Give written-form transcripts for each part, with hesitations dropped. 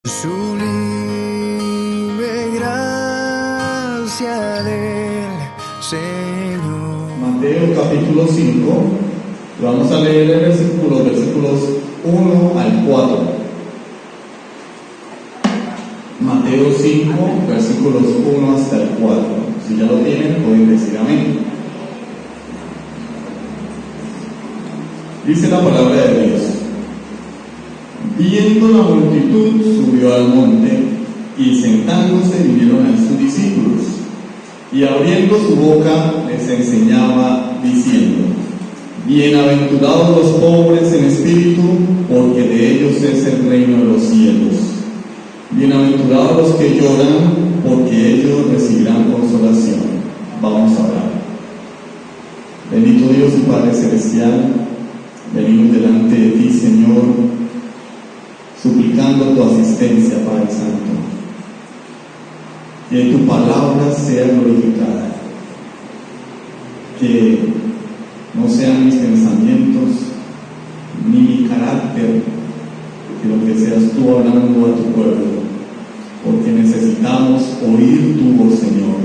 Sublime gracia del Señor. Mateo capítulo 5, vamos a leer el versículos 1 al 4. Mateo 5, versículos 1 hasta el 4. Si ya lo tienen, pueden decir amén. Dice la palabra de Dios: viendo la multitud, subió al monte, y sentándose vinieron a sus discípulos, y abriendo su boca les enseñaba, diciendo: bienaventurados los pobres en espíritu, porque de ellos es el reino de los cielos. Bienaventurados los que lloran, porque ellos recibirán consolación. Vamos a orar. Bendito Dios y Padre celestial, venimos delante de ti, Señor, suplicando tu asistencia, Padre Santo. Que tu palabra sea glorificada, que no sean mis pensamientos ni mi carácter, sino que seas tú hablando a tu pueblo, porque necesitamos oír tu voz, Señor.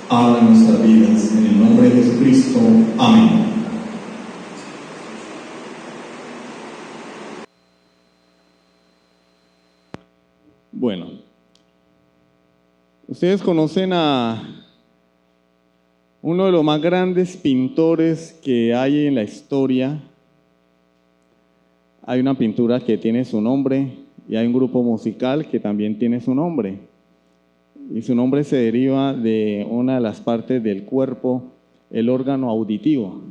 Habla nuestras vidas, en el nombre de Jesucristo. Amén. Bueno, ustedes conocen a uno de los más grandes pintores que hay en la historia. Hay una pintura que tiene su nombre y hay un grupo musical que también tiene su nombre. Y su nombre se deriva de una de las partes del cuerpo, el órgano auditivo.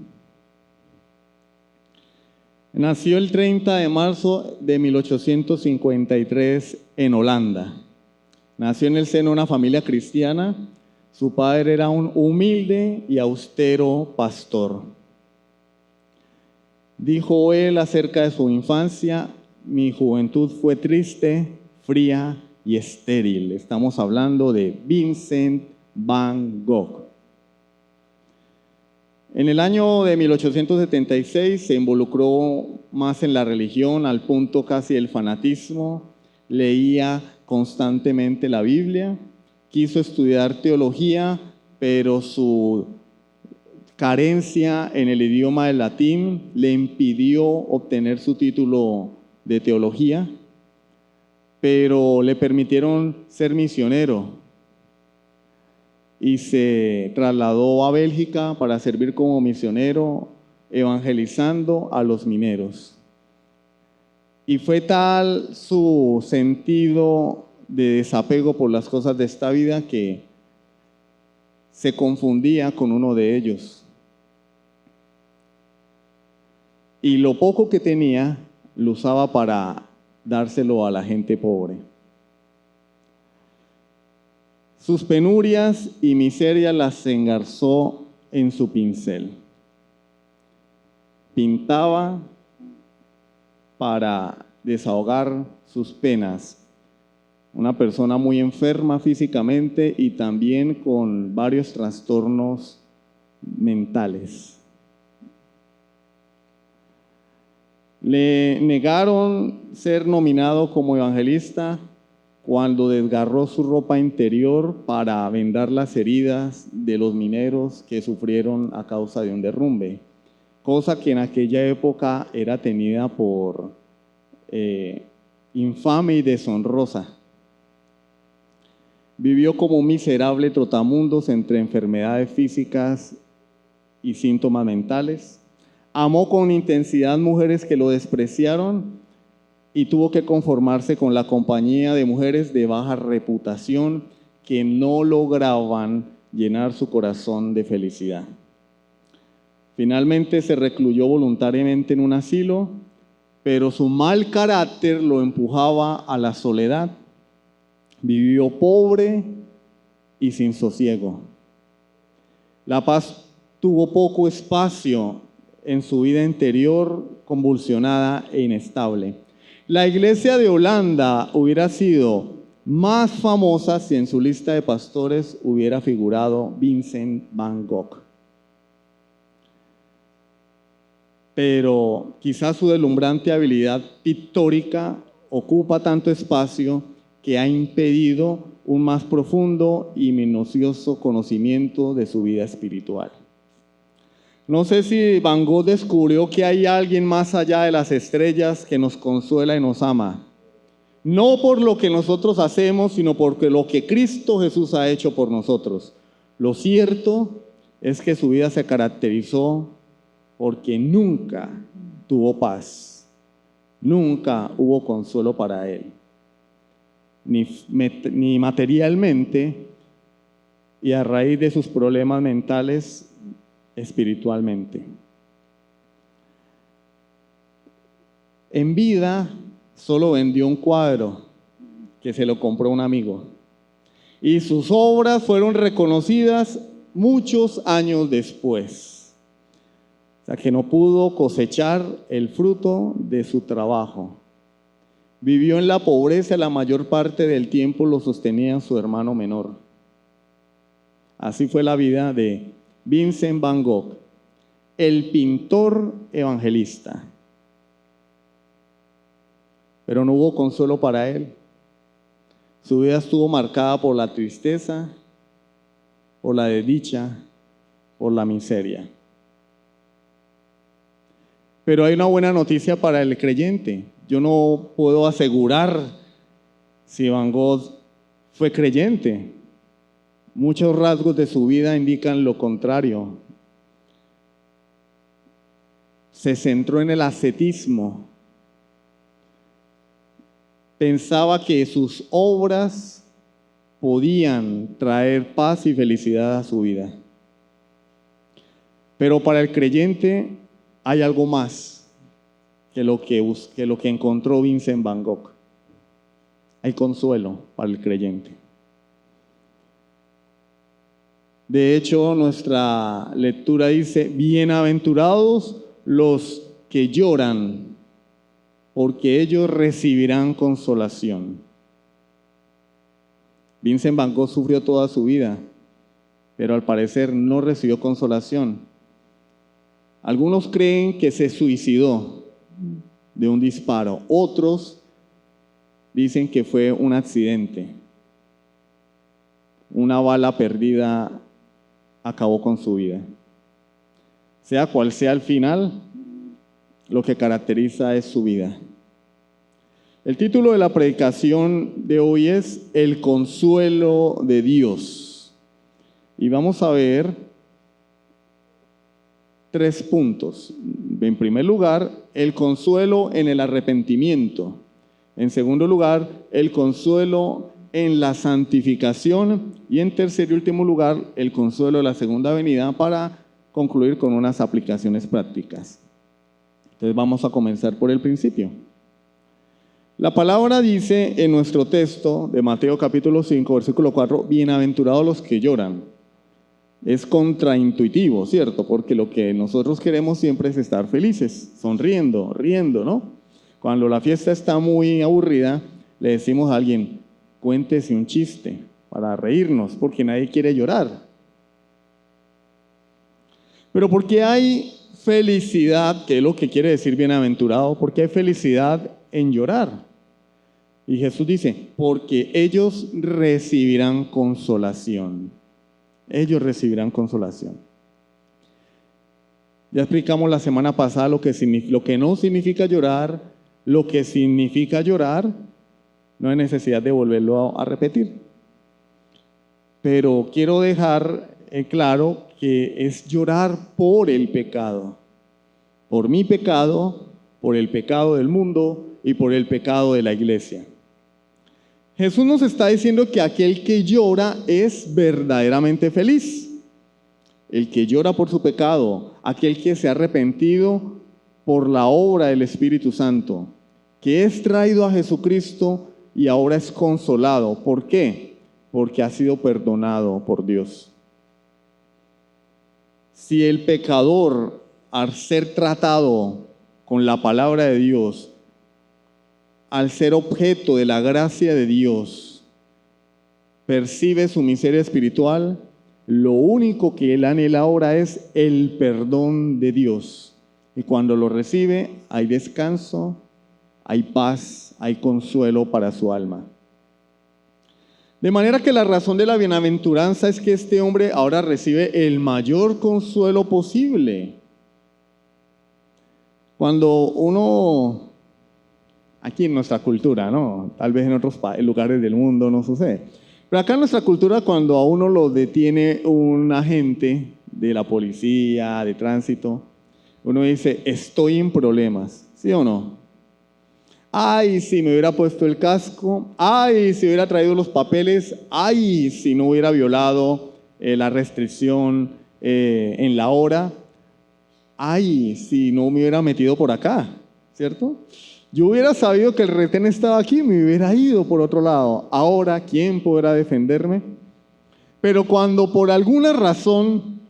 Nació el 30 de marzo de 1853 en Holanda. Nació en el seno de una familia cristiana. Su padre era un humilde y austero pastor. Dijo él acerca de su infancia: mi juventud fue triste, fría y estéril. Estamos hablando de Vincent van Gogh. En el año de 1876 se involucró más en la religión, al punto casi del fanatismo. Leía constantemente la Biblia, quiso estudiar teología, pero su carencia en el idioma del latín le impidió obtener su título de teología, pero le permitieron ser misionero y se trasladó a Bélgica para servir como misionero, evangelizando a los mineros. Y fue tal su sentido de desapego por las cosas de esta vida que se confundía con uno de ellos. Y lo poco que tenía lo usaba para dárselo a la gente pobre. Sus penurias y miserias las engarzó en su pincel. Pintaba para desahogar sus penas. Una persona muy enferma físicamente y también con varios trastornos mentales. Le negaron ser nominado como evangelista cuando desgarró su ropa interior para vendar las heridas de los mineros que sufrieron a causa de un derrumbe, cosa que en aquella época era tenida por infame y deshonrosa. Vivió como un miserable trotamundos entre enfermedades físicas y síntomas mentales. Amó con intensidad mujeres que lo despreciaron y tuvo que conformarse con la compañía de mujeres de baja reputación que no lograban llenar su corazón de felicidad. Finalmente se recluyó voluntariamente en un asilo, pero su mal carácter lo empujaba a la soledad. Vivió pobre y sin sosiego. La paz tuvo poco espacio en su vida interior, convulsionada e inestable. La iglesia de Holanda hubiera sido más famosa si en su lista de pastores hubiera figurado Vincent van Gogh. Pero quizás su deslumbrante habilidad pictórica ocupa tanto espacio que ha impedido un más profundo y minucioso conocimiento de su vida espiritual. No sé si Van Gogh descubrió que hay alguien más allá de las estrellas que nos consuela y nos ama. No por lo que nosotros hacemos, sino porque lo que Cristo Jesús ha hecho por nosotros. Lo cierto es que su vida se caracterizó porque nunca tuvo paz, nunca hubo consuelo para él, ni materialmente, y a raíz de sus problemas mentales, espiritualmente. En vida solo vendió un cuadro que se lo compró un amigo, y sus obras fueron reconocidas muchos años después. O sea que no pudo cosechar el fruto de su trabajo. Vivió en la pobreza, la mayor parte del tiempo lo sostenía su hermano menor. Así fue la vida de Vincent Van Gogh, el pintor evangelista. Pero no hubo consuelo para él. Su vida estuvo marcada por la tristeza, por la desdicha, por la miseria. Pero hay una buena noticia para el creyente. Yo no puedo asegurar si Van Gogh fue creyente. Muchos rasgos de su vida indican lo contrario. Se centró en el ascetismo. Pensaba que sus obras podían traer paz y felicidad a su vida. Pero para el creyente hay algo más que lo que encontró Vincent Van Gogh. Hay consuelo para el creyente. De hecho, nuestra lectura dice: bienaventurados los que lloran, porque ellos recibirán consolación. Vincent Van Gogh sufrió toda su vida, pero al parecer no recibió consolación. Algunos creen que se suicidó de un disparo, otros dicen que fue un accidente. Una bala perdida acabó con su vida. Sea cual sea el final, lo que caracteriza es su vida. El título de la predicación de hoy es El consuelo de Dios. Y vamos a ver 3 puntos. En primer lugar, el consuelo en el arrepentimiento. En segundo lugar, el consuelo en la santificación. Y en tercer y último lugar, el consuelo de la segunda venida, para concluir con unas aplicaciones prácticas. Entonces vamos a comenzar por el principio. La palabra dice en nuestro texto de Mateo capítulo 5, versículo 4, bienaventurados los que lloran. Es contraintuitivo, ¿cierto? Porque lo que nosotros queremos siempre es estar felices, sonriendo, riendo, ¿no? Cuando la fiesta está muy aburrida, le decimos a alguien: cuéntese un chiste para reírnos, porque nadie quiere llorar. Pero ¿por qué hay felicidad, que es lo que quiere decir bienaventurado? ¿Por qué hay felicidad en llorar? Y Jesús dice: porque ellos recibirán consolación. Ellos recibirán consolación. Ya explicamos la semana pasada lo que no significa llorar, lo que significa llorar. No hay necesidad de volverlo a repetir. Pero quiero dejar claro que es llorar por el pecado. Por mi pecado, por el pecado del mundo y por el pecado de la iglesia. Jesús nos está diciendo que aquel que llora es verdaderamente feliz. El que llora por su pecado, aquel que se ha arrepentido por la obra del Espíritu Santo, que es traído a Jesucristo y ahora es consolado. ¿Por qué? Porque ha sido perdonado por Dios. Si el pecador, al ser tratado con la palabra de Dios, al ser objeto de la gracia de Dios, percibe su miseria espiritual, lo único que él anhela ahora es el perdón de Dios. Y cuando lo recibe, hay descanso, hay paz, hay consuelo para su alma. De manera que la razón de la bienaventuranza es que este hombre ahora recibe el mayor consuelo posible. Cuando uno, aquí en nuestra cultura, ¿no? Tal vez en otros lugares del mundo no sucede. Pero acá en nuestra cultura, cuando a uno lo detiene un agente de la policía, de tránsito, uno dice, estoy en problemas, ¿sí o no? Ay, si me hubiera puesto el casco, ay, si hubiera traído los papeles, ay, si no hubiera violado la restricción en la hora, ay, si no me hubiera metido por acá, ¿cierto? Yo hubiera sabido que el retén estaba aquí, me hubiera ido por otro lado. Ahora, ¿quién podrá defenderme? Pero cuando por alguna razón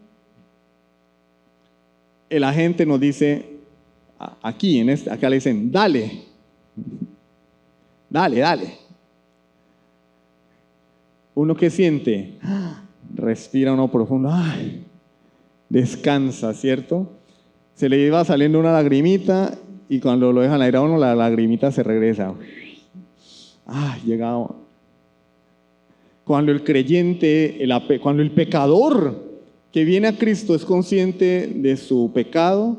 el agente nos dice, aquí, acá le dicen, dale, dale. ¿Uno qué siente? Respira uno profundo, ay, descansa, ¿cierto? Se le iba saliendo una lagrimita y cuando lo dejan aire a uno, la lagrimita se regresa. Llegado. Cuando el creyente, cuando el pecador que viene a Cristo es consciente de su pecado,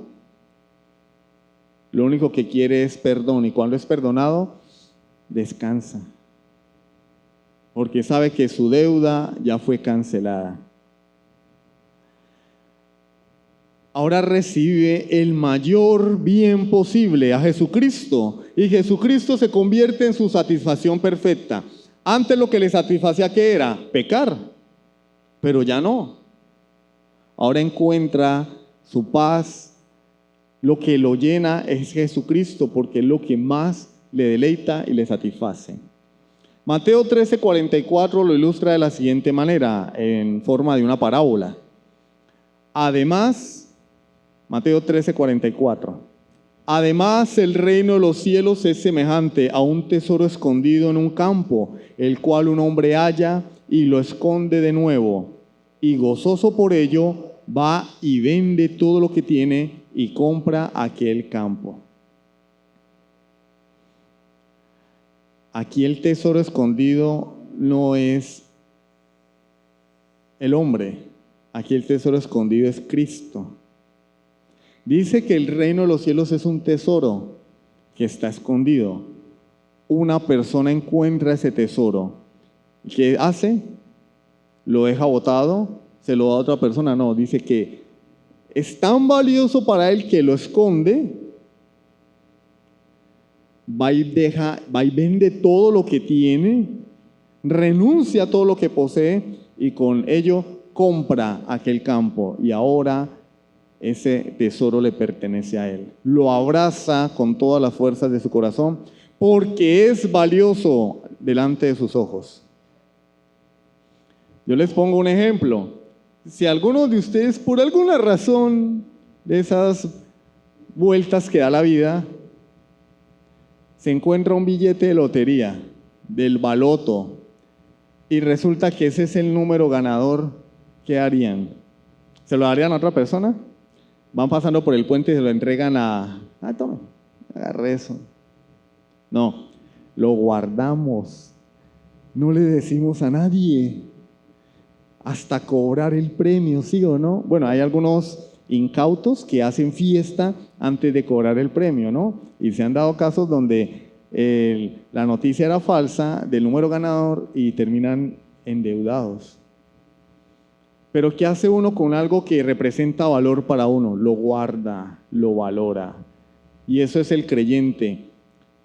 lo único que quiere es perdón. Y cuando es perdonado, descansa. Porque sabe que su deuda ya fue cancelada. Ahora recibe el mayor bien posible a Jesucristo. Y Jesucristo se convierte en su satisfacción perfecta. Antes lo que le satisfacía, ¿qué era? Pecar. Pero ya no. Ahora encuentra su paz. Lo que lo llena es Jesucristo, porque es lo que más le deleita y le satisface. Mateo 13:44 lo ilustra de la siguiente manera, en forma de una parábola. Además, Mateo 13:44. Además, el reino de los cielos es semejante a un tesoro escondido en un campo, el cual un hombre halla y lo esconde de nuevo, y gozoso por ello va y vende todo lo que tiene y compra aquel campo. Aquí el tesoro escondido no es el hombre, aquí el tesoro escondido es Cristo. Dice que el reino de los cielos es un tesoro que está escondido. Una persona encuentra ese tesoro. ¿Qué hace? ¿Lo deja botado? ¿Se lo da a otra persona? No, dice que es tan valioso para él que lo esconde. Va y vende todo lo que tiene, renuncia a todo lo que posee y con ello compra aquel campo. Y ahora ese tesoro le pertenece a él. Lo abraza con todas las fuerzas de su corazón porque es valioso delante de sus ojos. Yo les pongo un ejemplo. Si alguno de ustedes, por alguna razón de esas vueltas que da la vida, se encuentra un billete de lotería, del baloto, y resulta que ese es el número ganador, ¿qué harían? ¿Se lo darían a otra persona? Van pasando por el puente y se lo entregan tome, agarre eso. No, lo guardamos, no le decimos a nadie, hasta cobrar el premio, ¿sí o no? Bueno, hay algunos incautos que hacen fiesta antes de cobrar el premio, ¿no? Y se han dado casos donde la noticia era falsa del número ganador y terminan endeudados. Pero ¿qué hace uno con algo que representa valor para uno? Lo guarda, lo valora. Y eso es el creyente.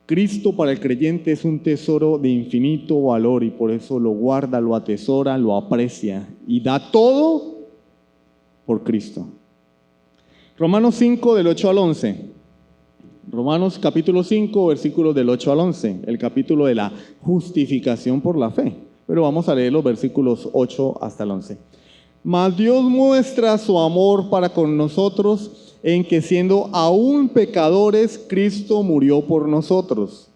Cristo para el creyente es un tesoro de infinito valor y por eso lo guarda, lo atesora, lo aprecia y da todo por Cristo. Romanos 5 del 8 al 11. Romanos capítulo 5, versículos del 8 al 11, el capítulo de la justificación por la fe. Pero vamos a leer los versículos 8 hasta el 11. Mas Dios muestra su amor para con nosotros en que siendo aún pecadores, Cristo murió por nosotros.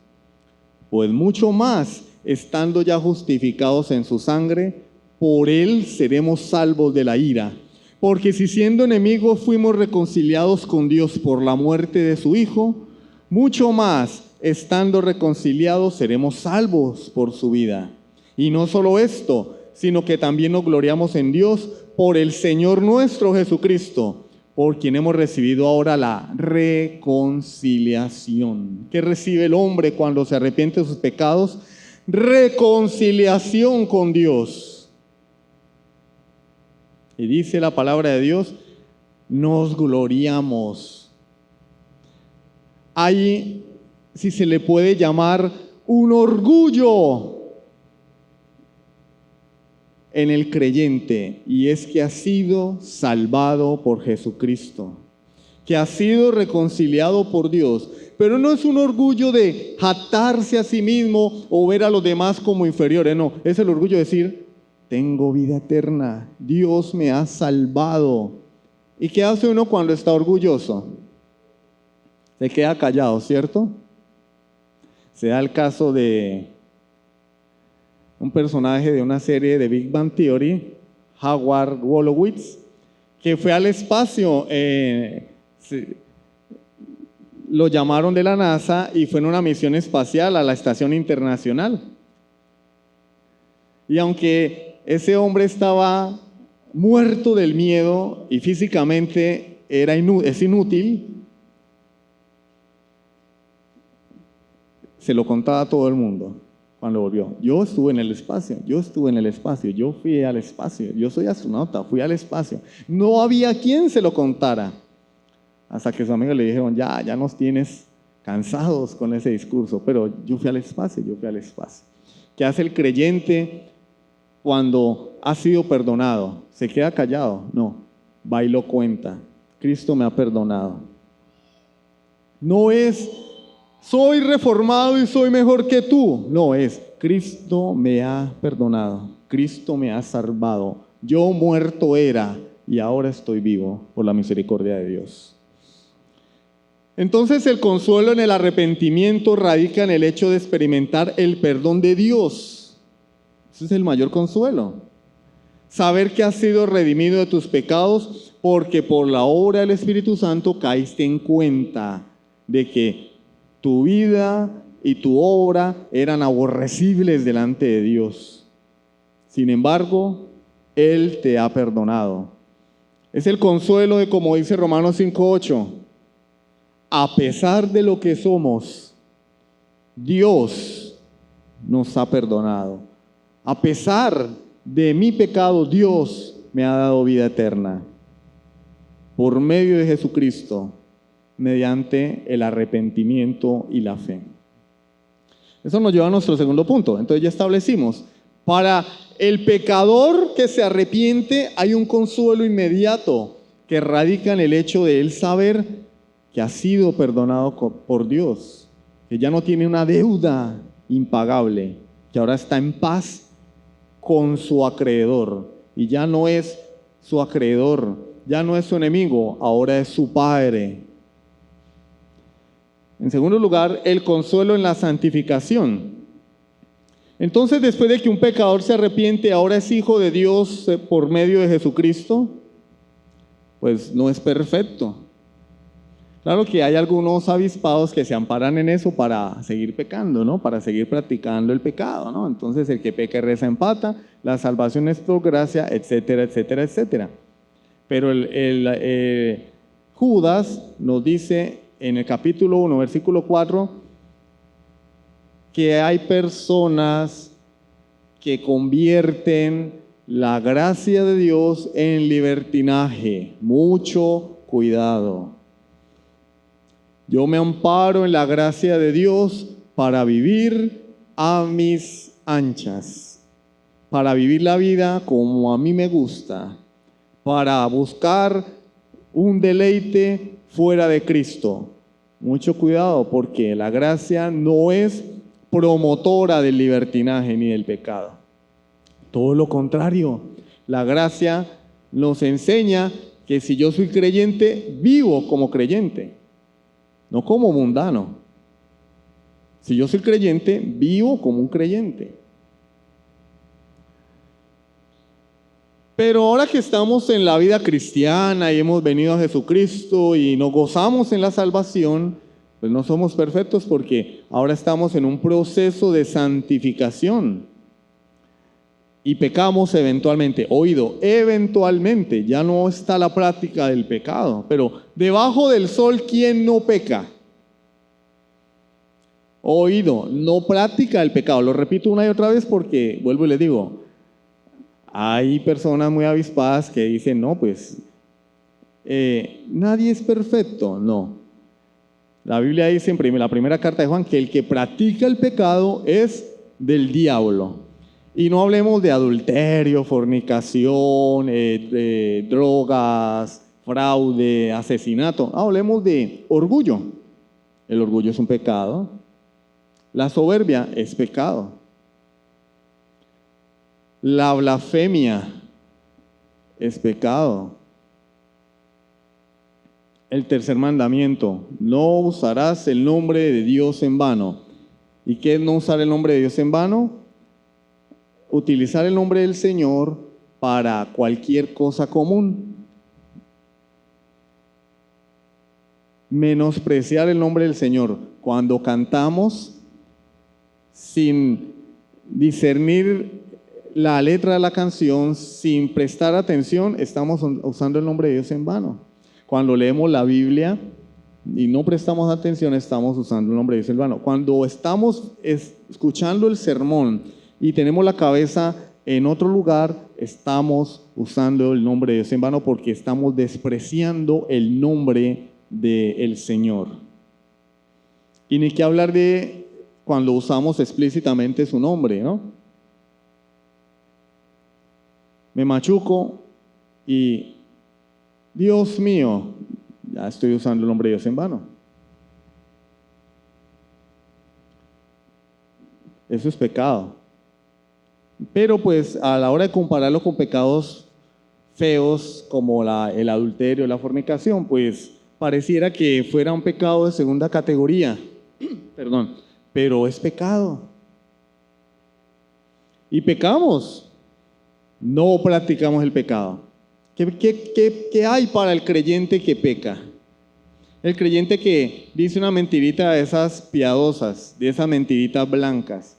Pues mucho más, estando ya justificados en su sangre, por él seremos salvos de la ira. Porque si siendo enemigos fuimos reconciliados con Dios por la muerte de su Hijo, mucho más, estando reconciliados, seremos salvos por su vida. Y no solo esto, sino que también nos gloriamos en Dios por el Señor nuestro Jesucristo, por quien hemos recibido ahora la reconciliación. ¿Qué recibe el hombre cuando se arrepiente de sus pecados? Reconciliación con Dios. Y dice la palabra de Dios, nos gloriamos. Hay, si se le puede llamar, un orgullo en el creyente, y es que ha sido salvado por Jesucristo, que ha sido reconciliado por Dios. Pero no es un orgullo de jactarse a sí mismo o ver a los demás como inferiores, no, es el orgullo de decir, tengo vida eterna, Dios me ha salvado. ¿Y qué hace uno cuando está orgulloso? Se queda callado, ¿cierto? Se da el caso de un personaje de una serie de Big Bang Theory, Howard Wolowitz, que fue al espacio, lo llamaron de la NASA y fue en una misión espacial a la Estación Internacional. Y aunque ese hombre estaba muerto del miedo y físicamente es inútil, se lo contaba a todo el mundo cuando volvió. Yo estuve en el espacio, yo fui al espacio, yo soy astronauta, fui al espacio. No había quien se lo contara. Hasta que sus amigos le dijeron, ya nos tienes cansados con ese discurso, pero yo fui al espacio. ¿Qué hace el creyente cuando ha sido perdonado? ¿Se queda callado? No, va y lo cuenta. Cristo me ha perdonado. No es, soy reformado y soy mejor que tú. No, es, Cristo me ha perdonado, Cristo me ha salvado. Yo muerto era y ahora estoy vivo por la misericordia de Dios. Entonces el consuelo en el arrepentimiento radica en el hecho de experimentar el perdón de Dios. Ese es el mayor consuelo. Saber que has sido redimido de tus pecados porque por la obra del Espíritu Santo caíste en cuenta de que tu vida y tu obra eran aborrecibles delante de Dios. Sin embargo, Él te ha perdonado. Es el consuelo de, como dice Romanos 5:8, a pesar de lo que somos, Dios nos ha perdonado. A pesar de mi pecado, Dios me ha dado vida eterna. Por medio de Jesucristo, mediante el arrepentimiento y la fe. Eso nos lleva a nuestro segundo punto. Entonces ya establecimos, para el pecador que se arrepiente hay un consuelo inmediato que radica en el hecho de él saber que ha sido perdonado por Dios, que ya no tiene una deuda impagable, que ahora está en paz con su acreedor, y ya no es su acreedor, ya no es su enemigo, ahora es su padre. En segundo lugar, el consuelo en la santificación. Entonces, después de que un pecador se arrepiente, ahora es hijo de Dios por medio de Jesucristo, pues no es perfecto. Claro que hay algunos avispados que se amparan en eso para seguir pecando, ¿no? Para seguir practicando el pecado, ¿no? Entonces, el que peca y reza empata, la salvación es por gracia, etcétera, etcétera, etcétera. Pero Judas nos dice en el capítulo 1, versículo 4, que hay personas que convierten la gracia de Dios en libertinaje. Mucho cuidado. Yo me amparo en la gracia de Dios para vivir a mis anchas, para vivir la vida como a mí me gusta, para buscar un deleite fuera de Cristo. Mucho cuidado, porque la gracia no es promotora del libertinaje ni del pecado. Todo lo contrario, la gracia nos enseña que si yo soy creyente, vivo como creyente, no como mundano. Si yo soy creyente, vivo como un creyente. Pero ahora que estamos en la vida cristiana y hemos venido a Jesucristo y nos gozamos en la salvación, Pues no somos perfectos porque ahora estamos en un proceso de santificación y pecamos eventualmente. Oído, eventualmente, ya no está la práctica del pecado, pero debajo del sol, ¿quién no peca? Oído, no práctica el pecado. Lo repito una y otra vez porque, vuelvo y les digo, hay personas muy avispadas que dicen, no, pues, nadie es perfecto. No. La Biblia dice en la primera carta de Juan que el que practica el pecado es del diablo. Y no hablemos de adulterio, fornicación, drogas, fraude, asesinato. Hablemos de orgullo. El orgullo es un pecado. La soberbia es pecado. La blasfemia es pecado. El tercer mandamiento, no usarás el nombre de Dios en vano. ¿Y qué es no usar el nombre de Dios en vano? Utilizar el nombre del Señor para cualquier cosa común. Menospreciar el nombre del Señor. Cuando cantamos sin discernir la letra de la canción, sin prestar atención, estamos usando el nombre de Dios en vano. Cuando leemos la Biblia y no prestamos atención, estamos usando el nombre de Dios en vano. Cuando estamos escuchando el sermón y tenemos la cabeza en otro lugar, estamos usando el nombre de Dios en vano porque estamos despreciando el nombre del Señor. Y ni que hablar de cuando usamos explícitamente su nombre, ¿no? Me machuco y Dios mío, ya estoy usando el nombre de Dios en vano. Eso es pecado. Pero pues a la hora de compararlo con pecados feos como el adulterio, la fornicación, pues pareciera que fuera un pecado de segunda categoría. Perdón, pero es pecado. Y pecamos, no practicamos el pecado. ¿Qué hay para el creyente que peca? El creyente que dice una mentirita de esas piadosas, de esas mentiritas blancas.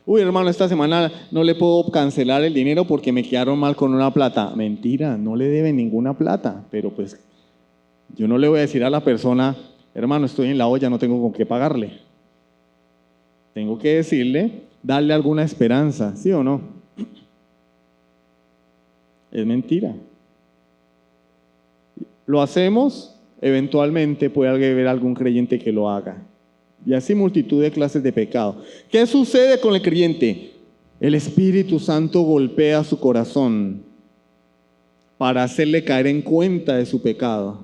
Uy, hermano, esta semana no le puedo cancelar el dinero porque me quedaron mal con una plata. Mentira, no le deben ninguna plata, pero pues yo no le voy a decir a la persona, hermano, estoy en la olla, no tengo con qué pagarle. Tengo que decirle, darle alguna esperanza, ¿sí o no? Es mentira. Lo hacemos, eventualmente puede haber algún creyente que lo haga. Y así multitud de clases de pecado. ¿Qué sucede con el creyente? El Espíritu Santo golpea su corazón para hacerle caer en cuenta de su pecado.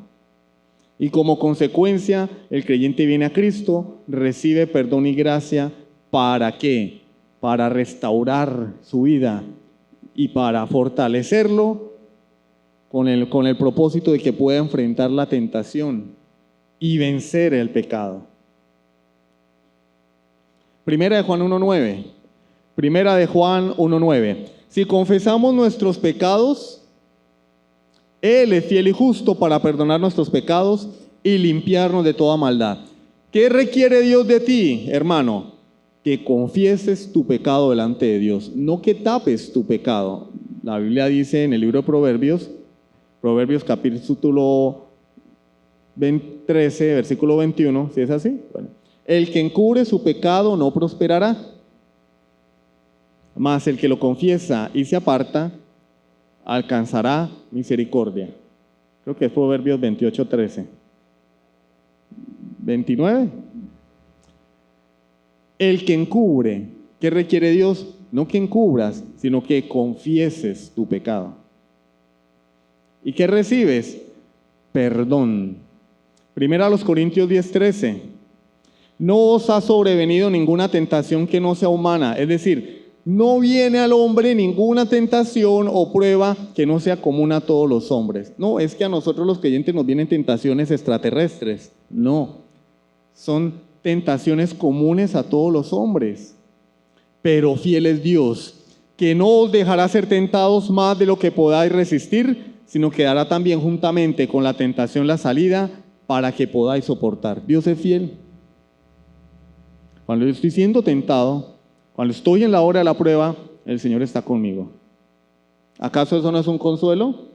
Y como consecuencia, el creyente viene a Cristo, recibe perdón y gracia. ¿Para qué? Para restaurar su vida y para fortalecerlo con el propósito de que pueda enfrentar la tentación y vencer el pecado. Primera de Juan 1:9. Primera de Juan 1:9. Si confesamos nuestros pecados, Él es fiel y justo para perdonar nuestros pecados y limpiarnos de toda maldad. ¿Qué requiere Dios de ti, hermano? Que confieses tu pecado delante de Dios, no que tapes tu pecado. La Biblia dice en el libro de Proverbios capítulo 13, versículo 21, ¿sí es así? Bueno. El que encubre su pecado no prosperará, mas el que lo confiesa y se aparta alcanzará misericordia. Creo que es Proverbios 28, 13. 29. El que encubre, ¿qué requiere Dios? No que encubras, sino que confieses tu pecado. ¿Y qué recibes? Perdón. Primera a los Corintios 10:13. No os ha sobrevenido ninguna tentación que no sea humana. Es decir, no viene al hombre ninguna tentación o prueba que no sea común a todos los hombres. No, es que a nosotros los creyentes nos vienen tentaciones extraterrestres. No, son tentaciones comunes a todos los hombres. Pero fiel es Dios, que no os dejará ser tentados más de lo que podáis resistir, sino que dará también juntamente con la tentación la salida para que podáis soportar. Dios es fiel. Cuando yo estoy siendo tentado, cuando estoy en la hora de la prueba, el Señor está conmigo. ¿Acaso eso no es un consuelo?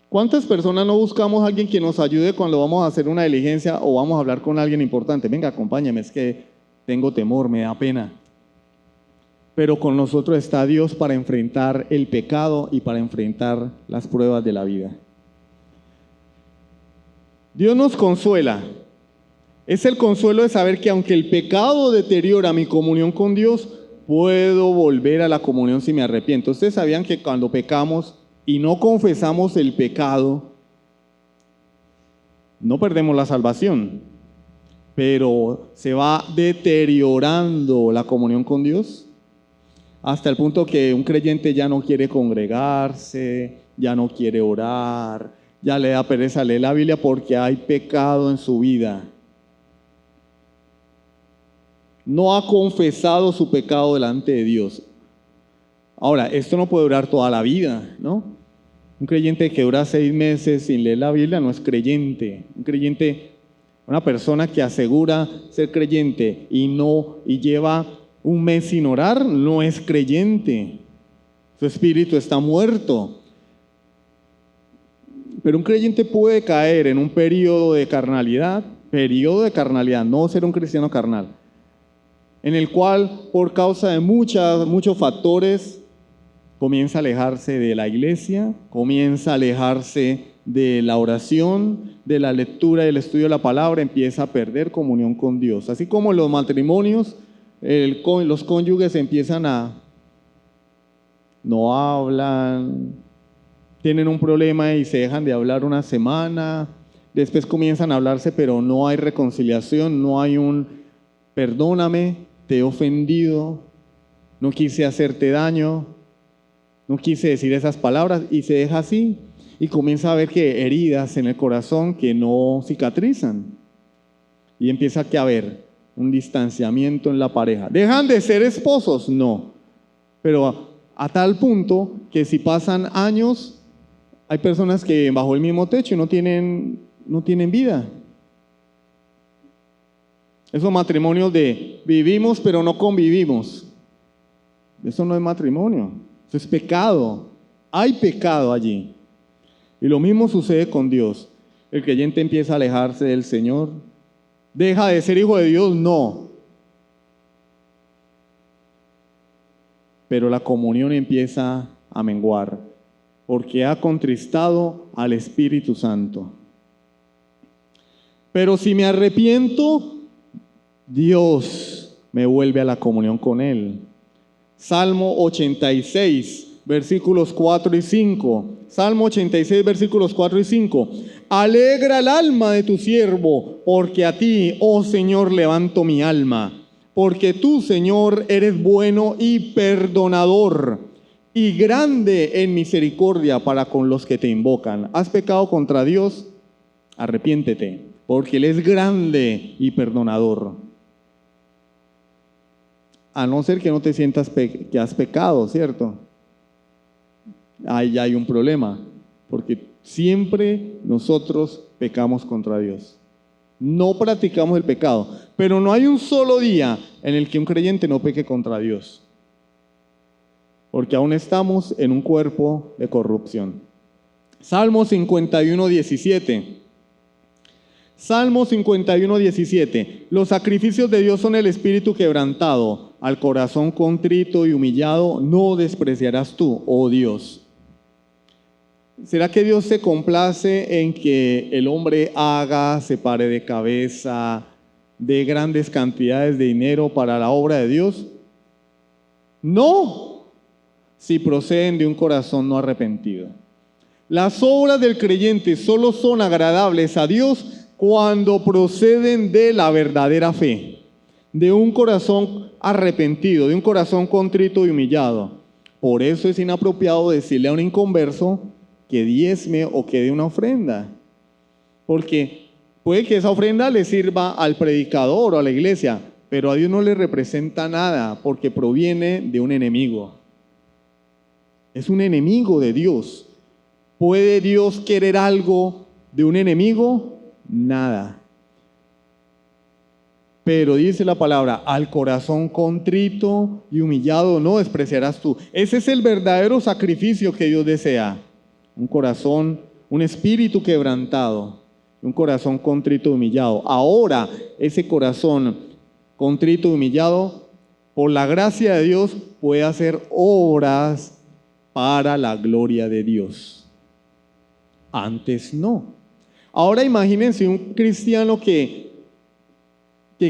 ¿Cuántas personas no buscamos a alguien que nos ayude cuando vamos a hacer una diligencia o vamos a hablar con alguien importante? Venga, acompáñame, es que tengo temor, me da pena. Pero con nosotros está Dios para enfrentar el pecado y para enfrentar las pruebas de la vida. Dios nos consuela. Es el consuelo de saber que aunque el pecado deteriora mi comunión con Dios, puedo volver a la comunión si me arrepiento. Ustedes sabían que cuando pecamos y no confesamos el pecado, no perdemos la salvación, pero se va deteriorando la comunión con Dios hasta el punto que un creyente ya no quiere congregarse, ya no quiere orar, ya le da pereza leer la Biblia porque hay pecado en su vida. No ha confesado su pecado delante de Dios. Ahora, esto no puede durar toda la vida, ¿no? Un creyente que dura 6 meses sin leer la Biblia no es creyente. Un creyente, una persona que asegura ser creyente y lleva un mes sin orar, no es creyente. Su espíritu está muerto. Pero un creyente puede caer en un periodo de carnalidad, no ser un cristiano carnal, en el cual por causa de muchos factores comienza a alejarse de la iglesia, comienza a alejarse de la oración, de la lectura y el estudio de la palabra, empieza a perder comunión con Dios. Así como los matrimonios, los cónyuges no hablan, tienen un problema y se dejan de hablar una semana, después comienzan a hablarse pero no hay reconciliación, no hay un perdóname, te he ofendido, no quise hacerte daño, no quise decir esas palabras, y se deja así y comienza a ver que heridas en el corazón que no cicatrizan y empieza a haber un distanciamiento en la pareja. ¿Dejan de ser esposos? No, pero a tal punto que si pasan años, hay personas que bajo el mismo techo no tienen vida. Esos matrimonios de vivimos pero no convivimos, eso no es matrimonio, eso es pecado. Hay pecado allí. Y lo mismo sucede con Dios. El creyente empieza a alejarse del Señor. ¿Deja de ser hijo de Dios? No. Pero la comunión empieza a menguar, porque ha contristado al Espíritu Santo. Pero si me arrepiento, Dios me vuelve a la comunión con Él. Salmo 86, versículos 4 y 5. Salmo 86, versículos 4 y 5. Alegra el alma de tu siervo, porque a ti, oh Señor, levanto mi alma. Porque tú, Señor, eres bueno y perdonador, y grande en misericordia para con los que te invocan. ¿Has pecado contra Dios? Arrepiéntete, porque Él es grande y perdonador. A no ser que no te sientas que has pecado, ¿cierto? Ahí ya hay un problema, porque siempre nosotros pecamos contra Dios. No practicamos el pecado, pero no hay un solo día en el que un creyente no peque contra Dios, porque aún estamos en un cuerpo de corrupción. Salmo 51, 17. Salmo 51, 17. Los sacrificios de Dios son el espíritu quebrantado. Al corazón contrito y humillado no despreciarás tú, oh Dios. ¿Será que Dios se complace en que el hombre se pare de cabeza, dé grandes cantidades de dinero para la obra de Dios? No, si proceden de un corazón no arrepentido. Las obras del creyente solo son agradables a Dios cuando proceden de la verdadera fe, de un corazón arrepentido, de un corazón contrito y humillado. Por eso es inapropiado decirle a un inconverso que diezme o que dé una ofrenda, porque puede que esa ofrenda le sirva al predicador o a la iglesia, pero a Dios no le representa nada porque proviene de un enemigo. Es un enemigo de Dios. ¿Puede Dios querer algo de un enemigo, nada. Pero dice la palabra, al corazón contrito y humillado no despreciarás tú. Ese es el verdadero sacrificio que Dios desea. Un corazón, un espíritu quebrantado, un corazón contrito y humillado. Ahora, ese corazón contrito y humillado, por la gracia de Dios, puede hacer obras para la gloria de Dios. Antes no. Ahora imagínense un cristiano que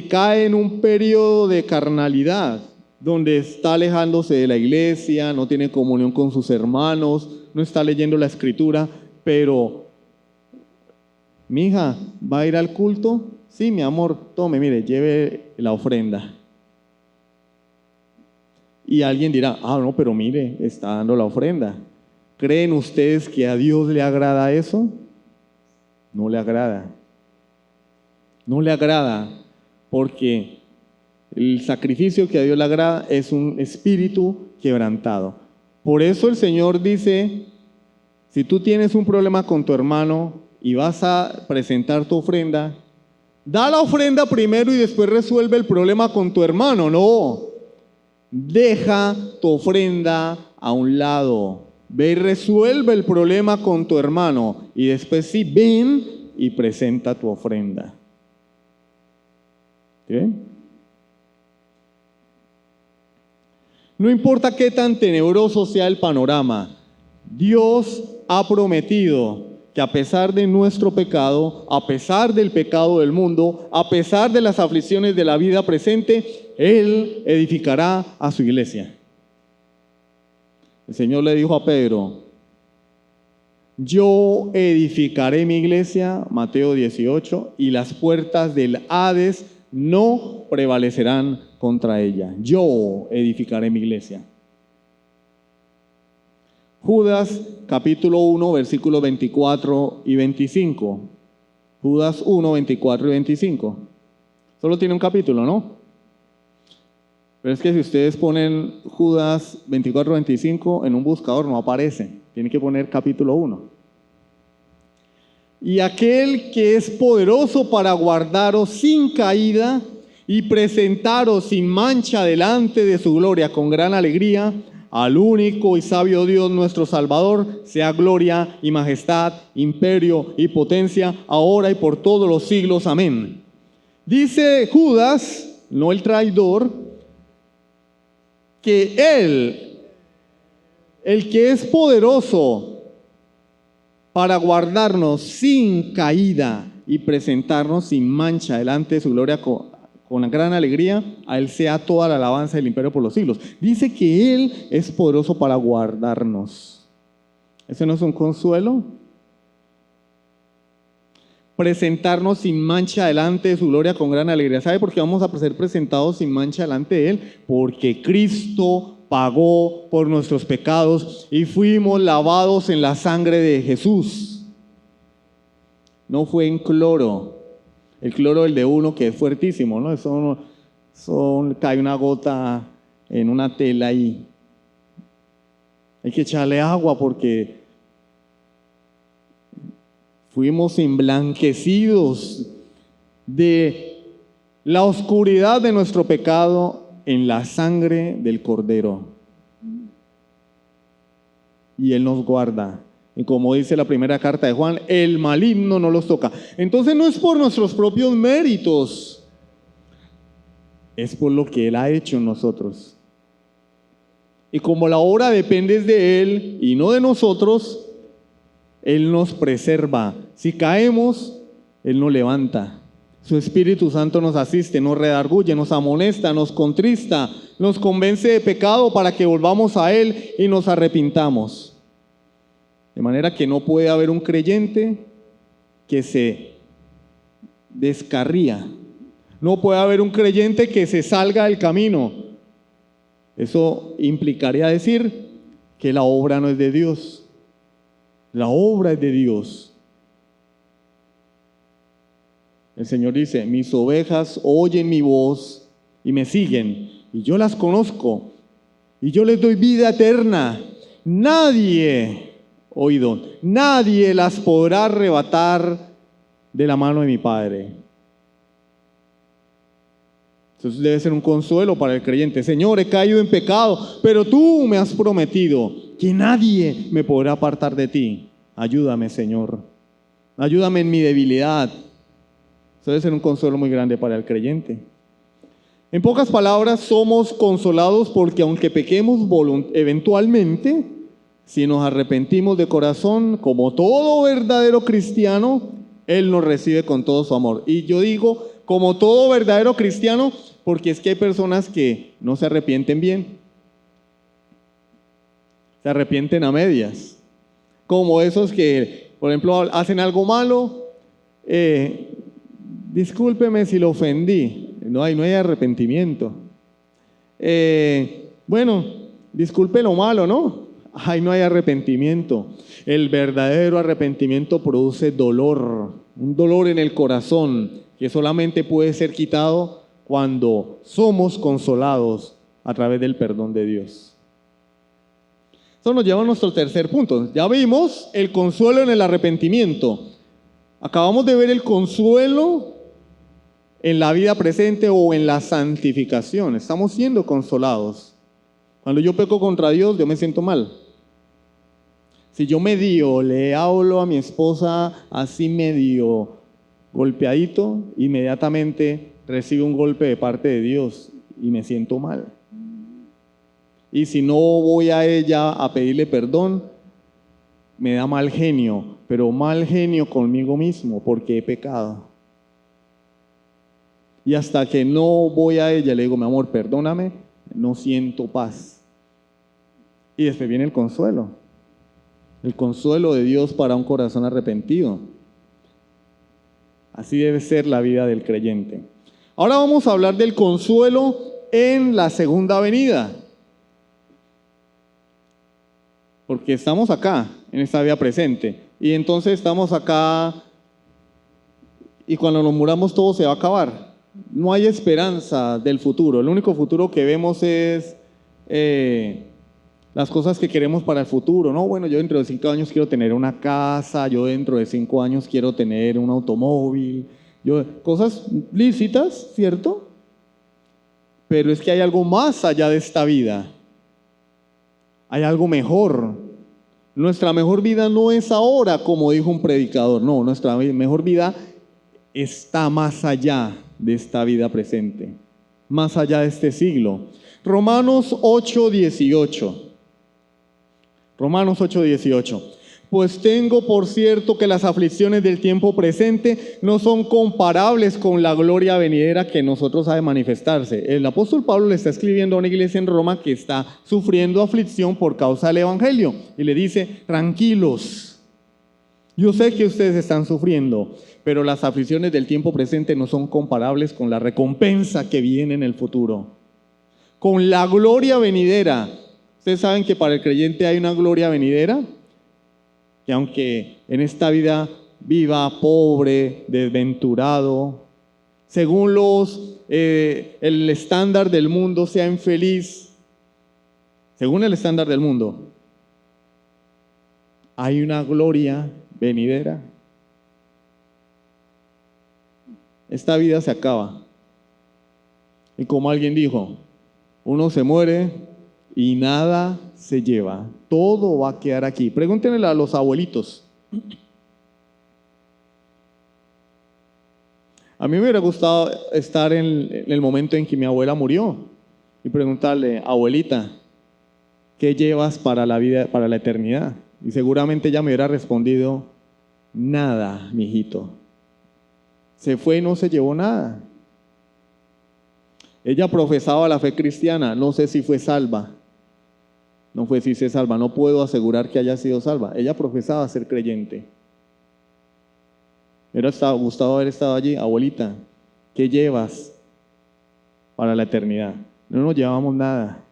cae en un periodo de carnalidad, donde está alejándose de la iglesia, no tiene comunión con sus hermanos, no está leyendo la escritura, pero, mi hija, ¿va a ir al culto? Sí, mi amor, tome, mire, lleve la ofrenda. Y alguien dirá, no, pero mire, está dando la ofrenda. ¿Creen ustedes que a Dios le agrada eso? No le agrada. No le agrada. Porque el sacrificio que a Dios le agrada es un espíritu quebrantado. Por eso el Señor dice, si tú tienes un problema con tu hermano y vas a presentar tu ofrenda, da la ofrenda primero y después resuelve el problema con tu hermano. No, deja tu ofrenda a un lado. Ve y resuelve el problema con tu hermano y después sí, ven y presenta tu ofrenda. ¿Sí? No importa qué tan tenebroso sea el panorama, Dios ha prometido que a pesar de nuestro pecado, a pesar del pecado del mundo, a pesar de las aflicciones de la vida presente, Él edificará a su iglesia. El Señor le dijo a Pedro, yo edificaré mi iglesia, Mateo 18, y las puertas del Hades no prevalecerán contra ella. Yo edificaré mi iglesia. Judas capítulo 1, versículos 24 y 25. Judas 1, 24 y 25. Solo tiene un capítulo, ¿no? Pero es que si ustedes ponen Judas 24, 25 en un buscador no aparece. Tienen que poner capítulo 1. Y aquel que es poderoso para guardaros sin caída y presentaros sin mancha delante de su gloria con gran alegría, al único y sabio Dios nuestro Salvador, sea gloria y majestad, imperio y potencia, ahora y por todos los siglos. Amén. Dice Judas, no el traidor, que Él, el que es poderoso para guardarnos sin caída y presentarnos sin mancha delante de su gloria con gran alegría, a Él sea toda la alabanza del imperio por los siglos. Dice que Él es poderoso para guardarnos. ¿Eso no es un consuelo? Presentarnos sin mancha delante de su gloria con gran alegría. ¿Sabe por qué vamos a ser presentados sin mancha delante de Él? Porque Cristo pagó por nuestros pecados y fuimos lavados en la sangre de Jesús. No fue en cloro. El cloro el de uno que es fuertísimo, ¿no? Eso cae una gota en una tela y hay que echarle agua porque fuimos emblanquecidos de la oscuridad de nuestro pecado en la sangre del Cordero. Y Él nos guarda. Y como dice la primera carta de Juan, el maligno no los toca. Entonces no es por nuestros propios méritos, es por lo que Él ha hecho en nosotros. Y como la obra depende de Él y no de nosotros, Él nos preserva. Si caemos, Él nos levanta. Su Espíritu Santo nos asiste, nos redarguye, nos amonesta, nos contrista, nos convence de pecado para que volvamos a Él y nos arrepintamos. De manera que no puede haber un creyente que se descarría. No puede haber un creyente que se salga del camino. Eso implicaría decir que la obra no es de Dios. La obra es de Dios. El Señor dice, mis ovejas oyen mi voz y me siguen, y yo las conozco, y yo les doy vida eterna. Nadie oído, nadie las podrá arrebatar de la mano de mi Padre. Entonces debe ser un consuelo para el creyente. Señor, he caído en pecado, pero tú me has prometido que nadie me podrá apartar de ti. Ayúdame, Señor. Ayúdame en mi debilidad. Eso debe ser un consuelo muy grande para el creyente. En pocas palabras, somos consolados porque aunque pequemos eventualmente, si nos arrepentimos de corazón, como todo verdadero cristiano, Él nos recibe con todo su amor. Y yo digo, como todo verdadero cristiano, porque es que hay personas que no se arrepienten bien. Se arrepienten a medias. Como esos que, por ejemplo, hacen algo malo. Discúlpeme si lo ofendí. No hay arrepentimiento. Bueno, disculpe lo malo, ¿no? Ay, no hay arrepentimiento. El verdadero arrepentimiento produce dolor, un dolor en el corazón que solamente puede ser quitado cuando somos consolados a través del perdón de Dios. Eso nos lleva a nuestro tercer punto. Ya vimos el consuelo en el arrepentimiento. Acabamos de ver el consuelo en la vida presente o en la santificación. Estamos siendo consolados. Cuando yo peco contra Dios, yo me siento mal. Si yo le hablo a mi esposa así medio golpeadito, inmediatamente recibo un golpe de parte de Dios y me siento mal. Y si no voy a ella a pedirle perdón, me da mal genio, pero mal genio conmigo mismo porque he pecado. Y hasta que no voy a ella, le digo, mi amor, perdóname, no siento paz. Y después viene el consuelo de Dios para un corazón arrepentido. Así debe ser la vida del creyente. Ahora vamos a hablar del consuelo en la segunda venida. Porque estamos acá, en esta vida presente. Y entonces estamos acá y cuando nos muramos todo se va a acabar. No hay esperanza del futuro. El único futuro que vemos es las cosas que queremos para el futuro, ¿no? Bueno, yo dentro de 5 años quiero tener una casa, yo dentro de 5 años quiero tener un automóvil, cosas lícitas, ¿cierto? Pero es que hay algo más allá de esta vida. Hay algo mejor. Nuestra mejor vida no es ahora, como dijo un predicador, no, nuestra mejor vida está más allá de esta vida presente, más allá de este siglo. Romanos 8:18. Romanos 8:18. Pues tengo por cierto que las aflicciones del tiempo presente no son comparables con la gloria venidera que en nosotros ha de manifestarse. El apóstol Pablo le está escribiendo a una iglesia en Roma que está sufriendo aflicción por causa del evangelio. Y le dice, tranquilos, yo sé que ustedes están sufriendo, pero las aflicciones del tiempo presente no son comparables con la recompensa que viene en el futuro. Con la gloria venidera. Ustedes saben que para el creyente hay una gloria venidera, que aunque en esta vida viva pobre, desventurado, según el estándar del mundo sea infeliz, según el estándar del mundo, hay una gloria venidera. Esta vida se acaba. Y como alguien dijo, uno se muere y nada se lleva. Todo va a quedar aquí. Pregúntenle a los abuelitos. A mí me hubiera gustado estar en el momento en que mi abuela murió y preguntarle, abuelita, ¿qué llevas para la vida, para la eternidad? Y seguramente ella me hubiera respondido, nada, mijito. Se fue y no se llevó nada. Ella profesaba la fe cristiana, no sé si fue salva. No fue si se salva, no puedo asegurar que haya sido salva. Ella profesaba ser creyente. Me hubiera gustado haber estado allí. Abuelita, ¿qué llevas para la eternidad? No nos llevamos nada.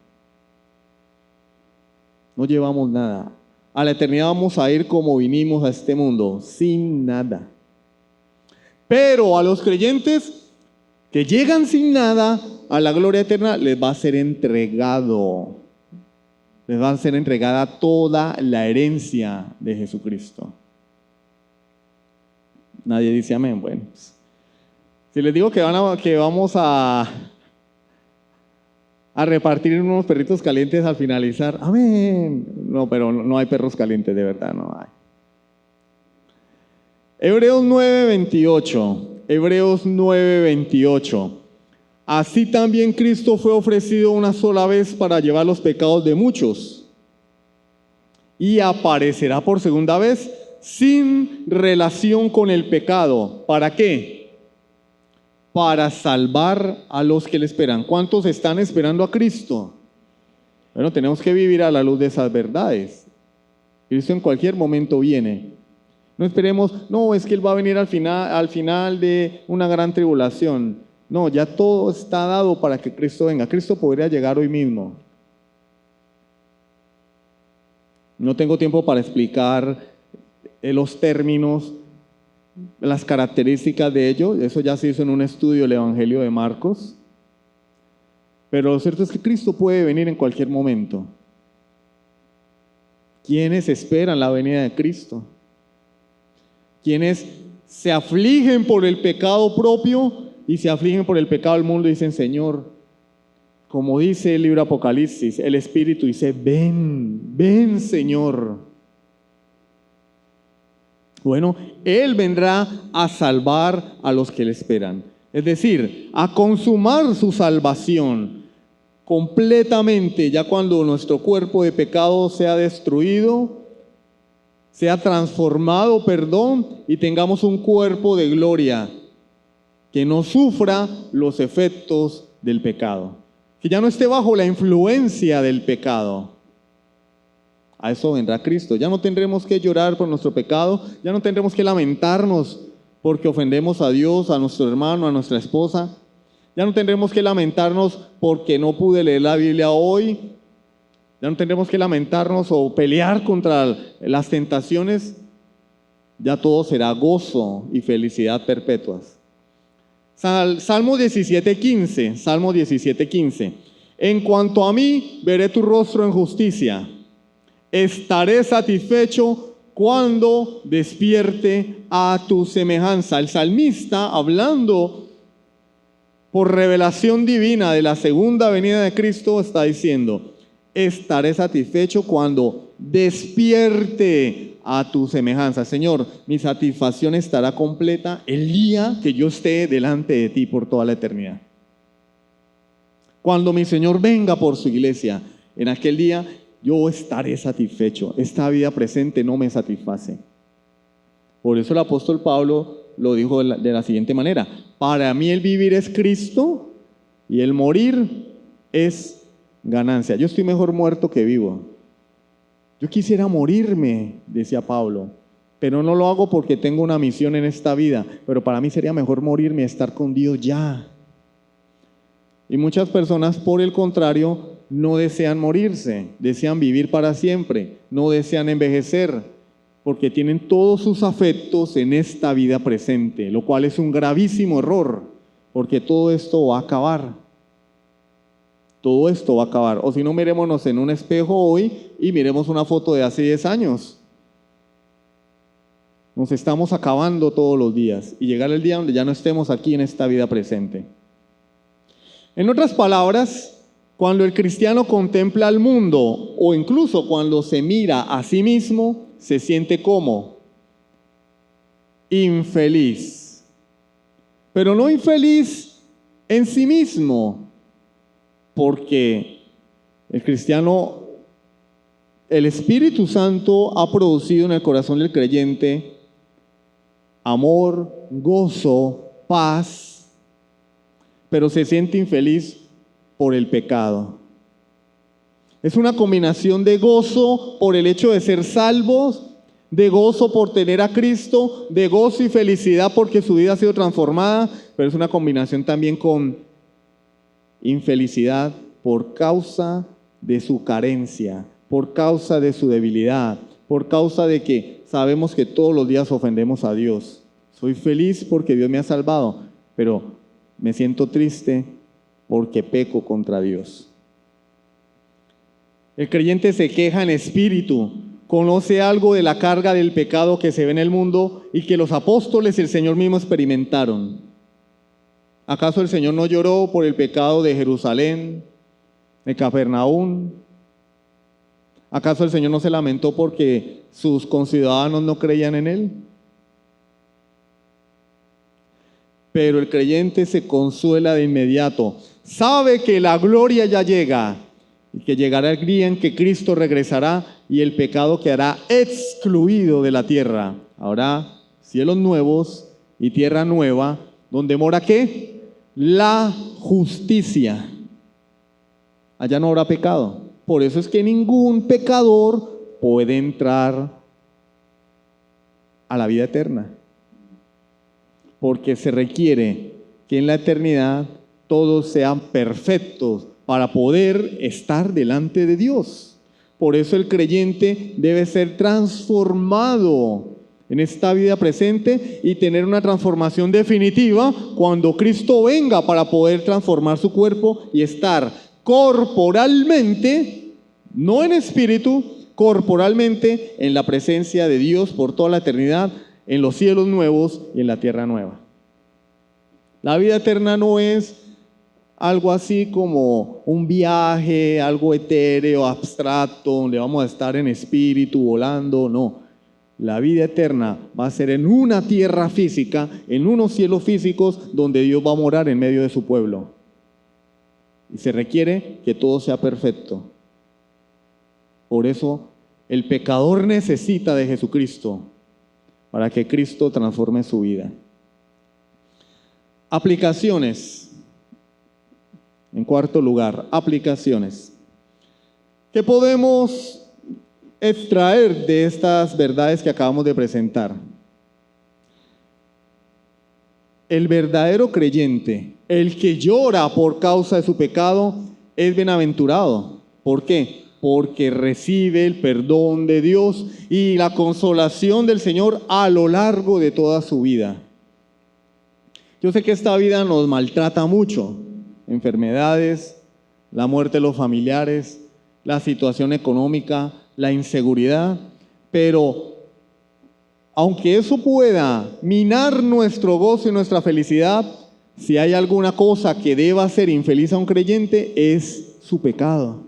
No llevamos nada. A la eternidad vamos a ir como vinimos a este mundo, sin nada. Pero a los creyentes que llegan sin nada a la gloria eterna, les va a ser entregado les va a ser entregada toda la herencia de Jesucristo. Nadie dice amén. Bueno, pues, si les digo que vamos a repartir unos perritos calientes al finalizar, amén. No, pero no hay perros calientes, de verdad, no hay. Hebreos 9:28. Hebreos 9:28. Así también Cristo fue ofrecido una sola vez para llevar los pecados de muchos, y aparecerá por segunda vez sin relación con el pecado. ¿Para qué? Para salvar a los que le esperan. ¿Cuántos están esperando a Cristo? Bueno, tenemos que vivir a la luz de esas verdades. Cristo en cualquier momento viene. No esperemos, no, es que Él va a venir al final de una gran tribulación. No, ya todo está dado para que Cristo venga. Cristo podría llegar hoy mismo. No tengo tiempo para explicar los términos, las características de ello. Eso ya se hizo en un estudio del Evangelio de Marcos. Pero lo cierto es que Cristo puede venir en cualquier momento. ¿Quiénes esperan la venida de Cristo? ¿Quiénes se afligen por el pecado propio y se afligen por el pecado del mundo? Dicen, Señor, como dice el libro Apocalipsis, el Espíritu dice, ven, ven, Señor. Bueno, Él vendrá a salvar a los que le esperan. Es decir, a consumar su salvación completamente, ya cuando nuestro cuerpo de pecado sea destruido, sea transformado, y tengamos un cuerpo de gloria que no sufra los efectos del pecado, que ya no esté bajo la influencia del pecado. A eso vendrá Cristo. Ya no tendremos que llorar por nuestro pecado, ya no tendremos que lamentarnos porque ofendemos a Dios, a nuestro hermano, a nuestra esposa. Ya no tendremos que lamentarnos porque no pude leer la Biblia hoy. Ya no tendremos que lamentarnos o pelear contra las tentaciones. Ya todo será gozo y felicidad perpetuas. Salmo 17:15. Salmo 17:15. En cuanto a mí, veré tu rostro en justicia. Estaré satisfecho cuando despierte a tu semejanza. El salmista, hablando por revelación divina de la segunda venida de Cristo, está diciendo, estaré satisfecho cuando despierte a tu semejanza. Señor, mi satisfacción estará completa el día que yo esté delante de ti por toda la eternidad. Cuando mi Señor venga por su iglesia, en aquel día yo estaré satisfecho. Esta vida presente no me satisface. Por eso el apóstol Pablo lo dijo de la siguiente manera: para mí el vivir es Cristo y el morir es ganancia. Yo estoy mejor muerto que vivo. Yo quisiera morirme, decía Pablo, pero no lo hago porque tengo una misión en esta vida, pero para mí sería mejor morirme y estar con Dios ya. Y muchas personas, por el contrario, no desean morirse, desean vivir para siempre, no desean envejecer, porque tienen todos sus afectos en esta vida presente, lo cual es un gravísimo error, porque todo esto va a acabar. Todo esto va a acabar. O si no, mirémonos en un espejo hoy y miremos una foto de hace 10 años. Nos estamos acabando todos los días y llegar el día donde ya no estemos aquí en esta vida presente. En otras palabras, cuando el cristiano contempla al mundo o incluso cuando se mira a sí mismo, se siente como infeliz. Pero no infeliz en sí mismo, porque el cristiano, el Espíritu Santo ha producido en el corazón del creyente amor, gozo, paz, pero se siente infeliz por el pecado. Es una combinación de gozo por el hecho de ser salvos, de gozo por tener a Cristo, de gozo y felicidad porque su vida ha sido transformada, pero es una combinación también con infelicidad por causa de su carencia, por causa de su debilidad, por causa de que sabemos que todos los días ofendemos a Dios. Soy feliz porque Dios me ha salvado, pero me siento triste porque peco contra Dios. El creyente se queja en espíritu, conoce algo de la carga del pecado que se ve en el mundo y que los apóstoles y el Señor mismo experimentaron. ¿Acaso el Señor no lloró por el pecado de Jerusalén, de Capernaum? ¿Acaso el Señor no se lamentó porque sus conciudadanos no creían en Él? Pero el creyente se consuela de inmediato. Sabe que la gloria ya llega y que llegará el día en que Cristo regresará y el pecado quedará excluido de la tierra. Habrá cielos nuevos y tierra nueva, donde mora ¿qué? La justicia. Allá no habrá pecado. Por eso es que ningún pecador puede entrar a la vida eterna. Porque se requiere que en la eternidad todos sean perfectos para poder estar delante de Dios. Por eso el creyente debe ser transformado en esta vida presente y tener una transformación definitiva cuando Cristo venga para poder transformar su cuerpo y estar corporalmente, no en espíritu, corporalmente en la presencia de Dios por toda la eternidad, en los cielos nuevos y en la tierra nueva. La vida eterna no es algo así como un viaje, algo etéreo, abstracto, donde vamos a estar en espíritu volando, no. La vida eterna va a ser en una tierra física, en unos cielos físicos, donde Dios va a morar en medio de su pueblo. Y se requiere que todo sea perfecto. Por eso el pecador necesita de Jesucristo, para que Cristo transforme su vida. Aplicaciones. En cuarto lugar, aplicaciones. ¿Qué podemos extraer de estas verdades que acabamos de presentar? El verdadero creyente, el que llora por causa de su pecado, es bienaventurado. ¿Por qué? Porque recibe el perdón de Dios y la consolación del Señor a lo largo de toda su vida. Yo sé que esta vida nos maltrata mucho. Enfermedades, la muerte de los familiares, la situación económica, la inseguridad. Pero aunque eso pueda minar nuestro gozo y nuestra felicidad, si hay alguna cosa que deba hacer infeliz a un creyente, es su pecado.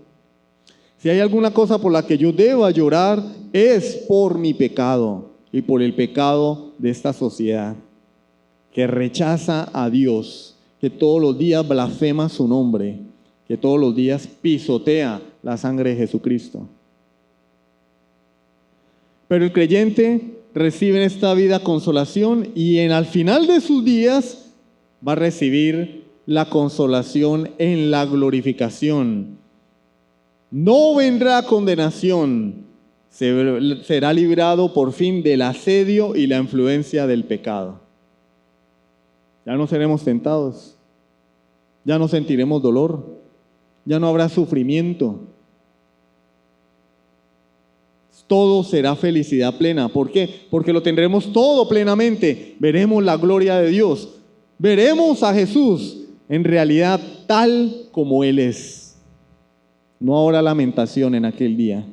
Si hay alguna cosa por la que yo deba llorar, es por mi pecado y por el pecado de esta sociedad, que rechaza a Dios, que todos los días blasfema su nombre, que todos los días pisotea la sangre de Jesucristo. Pero el creyente recibe en esta vida consolación y al final de sus días va a recibir la consolación en la glorificación. No vendrá condenación, será librado por fin del asedio y la influencia del pecado. Ya no seremos tentados, ya no sentiremos dolor, ya no habrá sufrimiento. Todo será felicidad plena. ¿Por qué? Porque lo tendremos todo plenamente. Veremos la gloria de Dios, veremos a Jesús en realidad tal como Él es. No habrá lamentación en aquel día.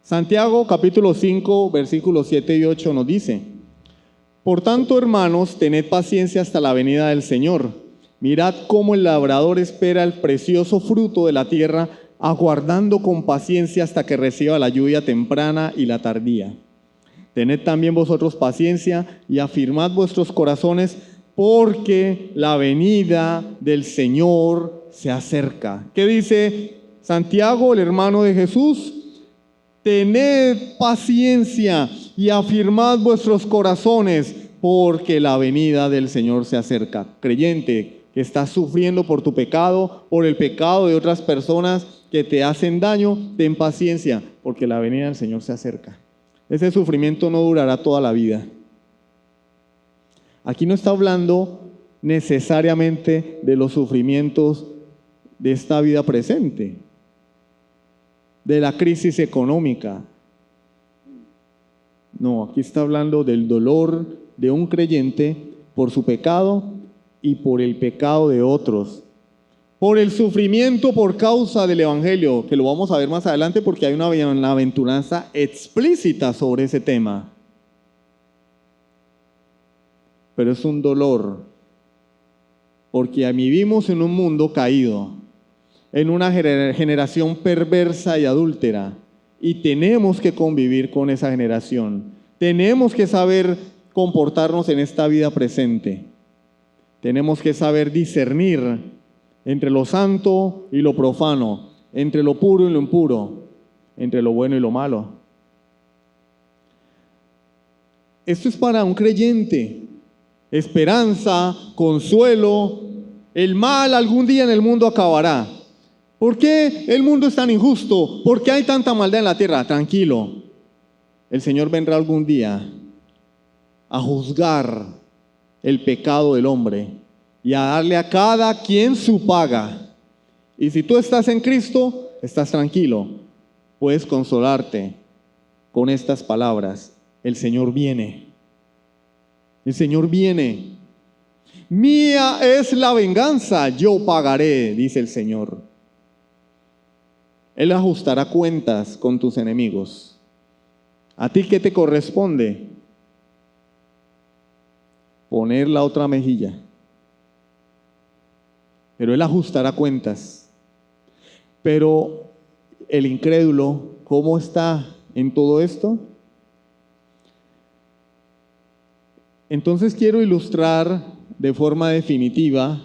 Santiago capítulo 5, versículos 7 y 8 nos dice: Por tanto, hermanos, tened paciencia hasta la venida del Señor. Mirad cómo el labrador espera el precioso fruto de la tierra, aguardando con paciencia hasta que reciba la lluvia temprana y la tardía. Tened también vosotros paciencia y afirmad vuestros corazones, porque la venida del Señor se acerca. ¿Qué dice Santiago, el hermano de Jesús? Tened paciencia y afirmad vuestros corazones, porque la venida del Señor se acerca. Creyente que estás sufriendo por tu pecado, por el pecado de otras personas que te hacen daño, ten paciencia, porque la venida del Señor se acerca. Ese sufrimiento no durará toda la vida. Aquí no está hablando necesariamente de los sufrimientos de esta vida presente, de la crisis económica. No, aquí está hablando del dolor de un creyente por su pecado y por el pecado de otros, por el sufrimiento por causa del Evangelio, que lo vamos a ver más adelante porque hay una bienaventuranza explícita sobre ese tema. Pero es un dolor, porque vivimos en un mundo caído, en una generación perversa y adúltera, y tenemos que convivir con esa generación. Tenemos que saber comportarnos en esta vida presente. Tenemos que saber discernir entre lo santo y lo profano, entre lo puro y lo impuro, entre lo bueno y lo malo. Esto es para un creyente. Esperanza, consuelo. El mal algún día en el mundo acabará. ¿Por qué el mundo es tan injusto? ¿Por qué hay tanta maldad en la tierra? Tranquilo. El Señor vendrá algún día a juzgar el pecado del hombre y a darle a cada quien su paga. Y si tú estás en Cristo, estás tranquilo. Puedes consolarte con estas palabras. El Señor viene. El Señor viene. Mía es la venganza, yo pagaré, dice el Señor. Él ajustará cuentas con tus enemigos. ¿A ti qué te corresponde? Poner la otra mejilla. Pero Él ajustará cuentas. Pero el incrédulo, ¿cómo está en todo esto? Entonces quiero ilustrar de forma definitiva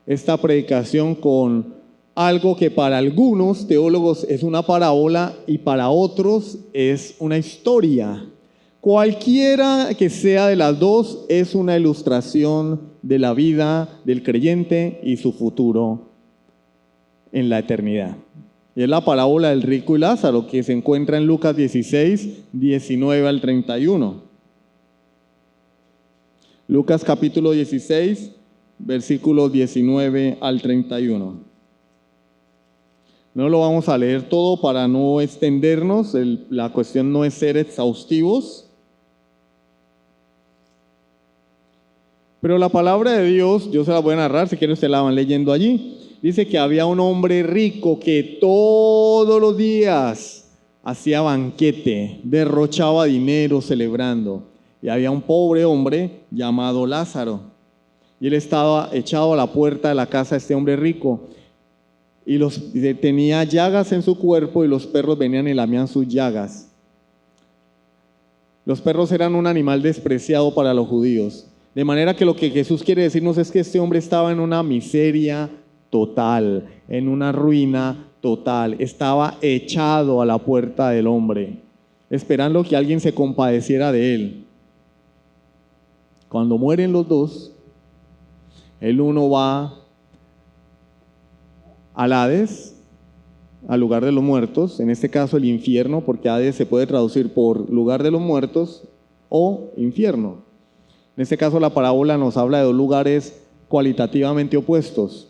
esta predicación con algo que para algunos teólogos es una parábola y para otros es una historia. Cualquiera que sea de las dos es una ilustración de la vida del creyente y su futuro en la eternidad. Y es la parábola del rico y Lázaro que se encuentra en Lucas 16, 19 al 31. Lucas capítulo 16, versículos 19 al 31. No lo vamos a leer todo para no extendernos, la cuestión no es ser exhaustivos. Pero la palabra de Dios, yo se la voy a narrar, si quieren ustedes la van leyendo allí. Dice que había un hombre rico que todos los días hacía banquete, derrochaba dinero celebrando. Y había un pobre hombre llamado Lázaro. Y él estaba echado a la puerta de la casa de este hombre rico. Y tenía llagas en su cuerpo y los perros venían y lamían sus llagas. Los perros eran un animal despreciado para los judíos. De manera que lo que Jesús quiere decirnos es que este hombre estaba en una miseria total, en una ruina total. Estaba echado a la puerta del hombre, esperando que alguien se compadeciera de él. Cuando mueren los dos, el uno va al Hades, al lugar de los muertos, en este caso el infierno, porque Hades se puede traducir por lugar de los muertos o infierno. En este caso la parábola nos habla de dos lugares cualitativamente opuestos,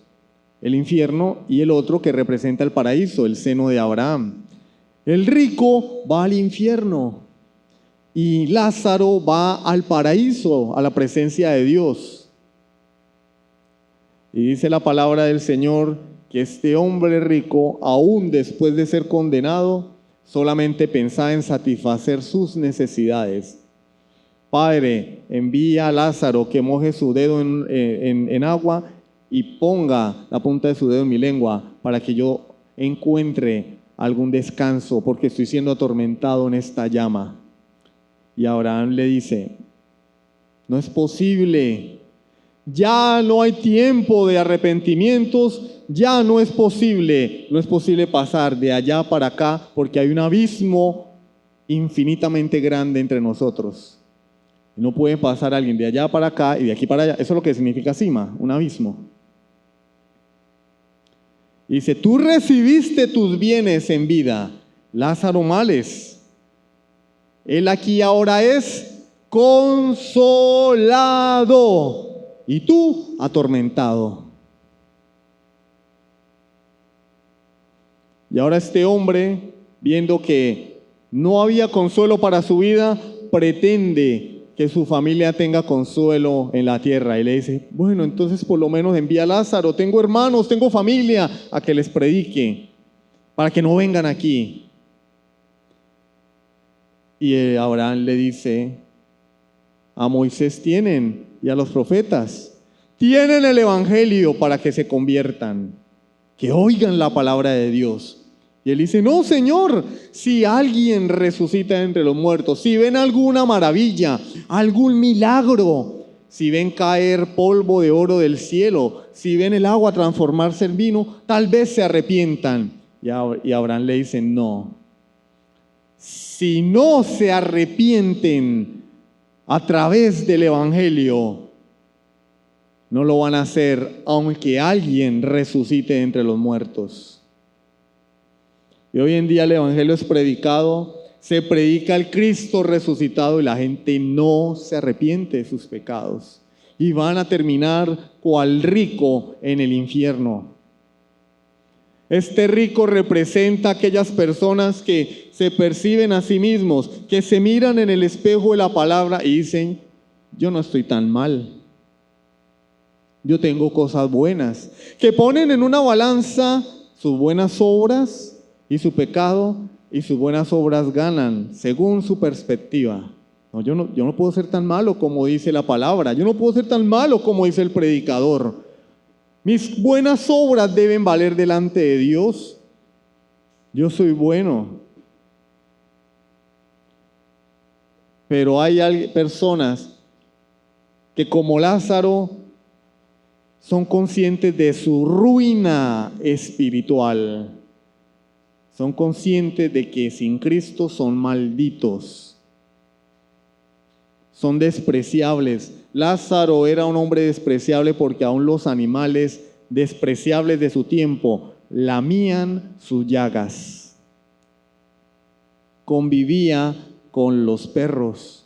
el infierno y el otro que representa el paraíso, el seno de Abraham. El rico va al infierno y Lázaro va al paraíso, a la presencia de Dios. Y dice la palabra del Señor que este hombre rico, aún después de ser condenado, solamente pensaba en satisfacer sus necesidades. Padre, envía a Lázaro que moje su dedo en agua y ponga la punta de su dedo en mi lengua para que yo encuentre algún descanso, porque estoy siendo atormentado en esta llama. Y Abraham le dice, no es posible, ya no hay tiempo de arrepentimientos, ya no es posible pasar de allá para acá, porque hay un abismo infinitamente grande entre nosotros. No puede pasar alguien de allá para acá y de aquí para allá. Eso es lo que significa cima, un abismo. Y dice, tú recibiste tus bienes en vida, Lázaro males. Él aquí ahora es consolado y tú atormentado. Y ahora este hombre, viendo que no había consuelo para su vida, pretende que su familia tenga consuelo en la tierra. Y le dice, bueno, entonces por lo menos envía a Lázaro, tengo hermanos, tengo familia, a que les predique, para que no vengan aquí. Y Abraham le dice, a Moisés tienen y a los profetas, tienen el evangelio para que se conviertan, que oigan la palabra de Dios. Y él dice, no, Señor, si alguien resucita entre los muertos, si ven alguna maravilla, algún milagro, si ven caer polvo de oro del cielo, si ven el agua transformarse en vino, tal vez se arrepientan. Y Abraham le dice, no. Si no se arrepienten a través del evangelio, no lo van a hacer aunque alguien resucite entre los muertos. Y hoy en día el evangelio es predicado, se predica el Cristo resucitado y la gente no se arrepiente de sus pecados. Y van a terminar cual rico en el infierno. Este rico representa a aquellas personas que se perciben a sí mismos, que se miran en el espejo de la palabra y dicen, yo no estoy tan mal. Yo tengo cosas buenas. Que ponen en una balanza sus buenas obras y su pecado, y sus buenas obras ganan según su perspectiva. No, yo no puedo ser tan malo como dice la palabra. Yo no puedo ser tan malo como dice el predicador. Mis buenas obras deben valer delante de Dios. Yo soy bueno. Pero hay personas que como Lázaro son conscientes de su ruina espiritual. Son conscientes de que sin Cristo son malditos. Son despreciables. Lázaro era un hombre despreciable porque aún los animales despreciables de su tiempo lamían sus llagas. Convivía con los perros.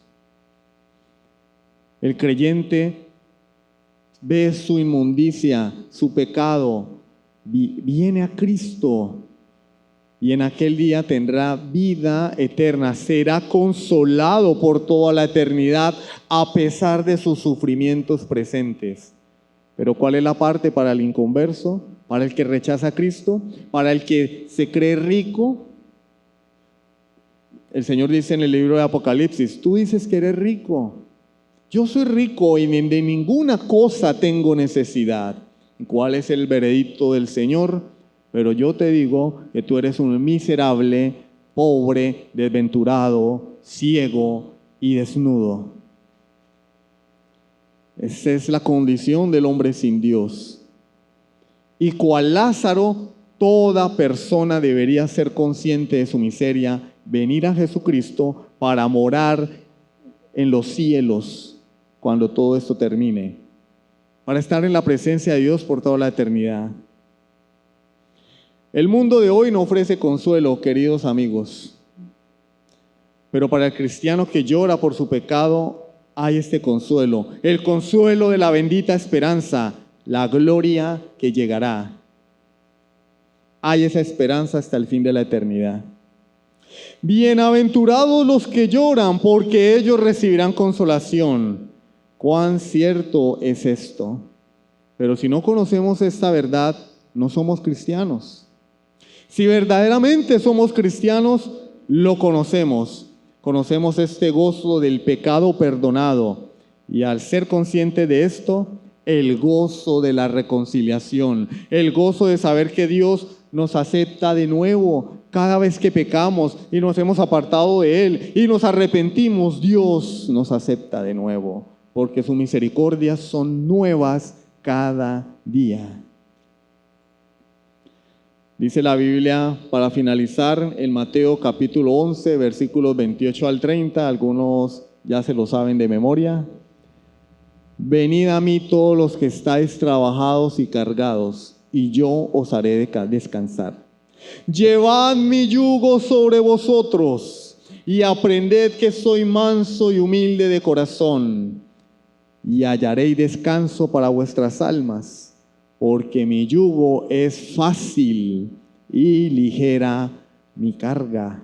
El creyente ve su inmundicia, su pecado, viene a Cristo y en aquel día tendrá vida eterna, será consolado por toda la eternidad a pesar de sus sufrimientos presentes. Pero ¿cuál es la parte para el inconverso? Para el que rechaza a Cristo, para el que se cree rico. El Señor dice en el libro de Apocalipsis, tú dices que eres rico. Yo soy rico y de ninguna cosa tengo necesidad. ¿Cuál es el veredicto del Señor? Pero yo te digo que tú eres un miserable, pobre, desventurado, ciego y desnudo. Esa es la condición del hombre sin Dios. Y cual Lázaro, toda persona debería ser consciente de su miseria, venir a Jesucristo para morar en los cielos cuando todo esto termine, para estar en la presencia de Dios por toda la eternidad. El mundo de hoy no ofrece consuelo, queridos amigos, pero para el cristiano que llora por su pecado hay este consuelo, el consuelo de la bendita esperanza, la gloria que llegará. Hay esa esperanza hasta el fin de la eternidad. Bienaventurados los que lloran, porque ellos recibirán consolación. Cuán cierto es esto. Pero si no conocemos esta verdad, no somos cristianos. Si verdaderamente somos cristianos, lo conocemos. Conocemos este gozo del pecado perdonado. Y al ser consciente de esto, el gozo de la reconciliación, el gozo de saber que Dios nos acepta de nuevo cada vez que pecamos y nos hemos apartado de Él y nos arrepentimos. Dios nos acepta de nuevo, porque sus misericordias son nuevas cada día. Dice la Biblia, para finalizar, en Mateo capítulo 11, versículos 28 al 30, algunos ya se lo saben de memoria. Venid a mí todos los que estáis trabajados y cargados, y yo os haré descansar. Llevad mi yugo sobre vosotros, y aprended que soy manso y humilde de corazón, y hallaréis descanso para vuestras almas. Porque mi yugo es fácil y ligera mi carga.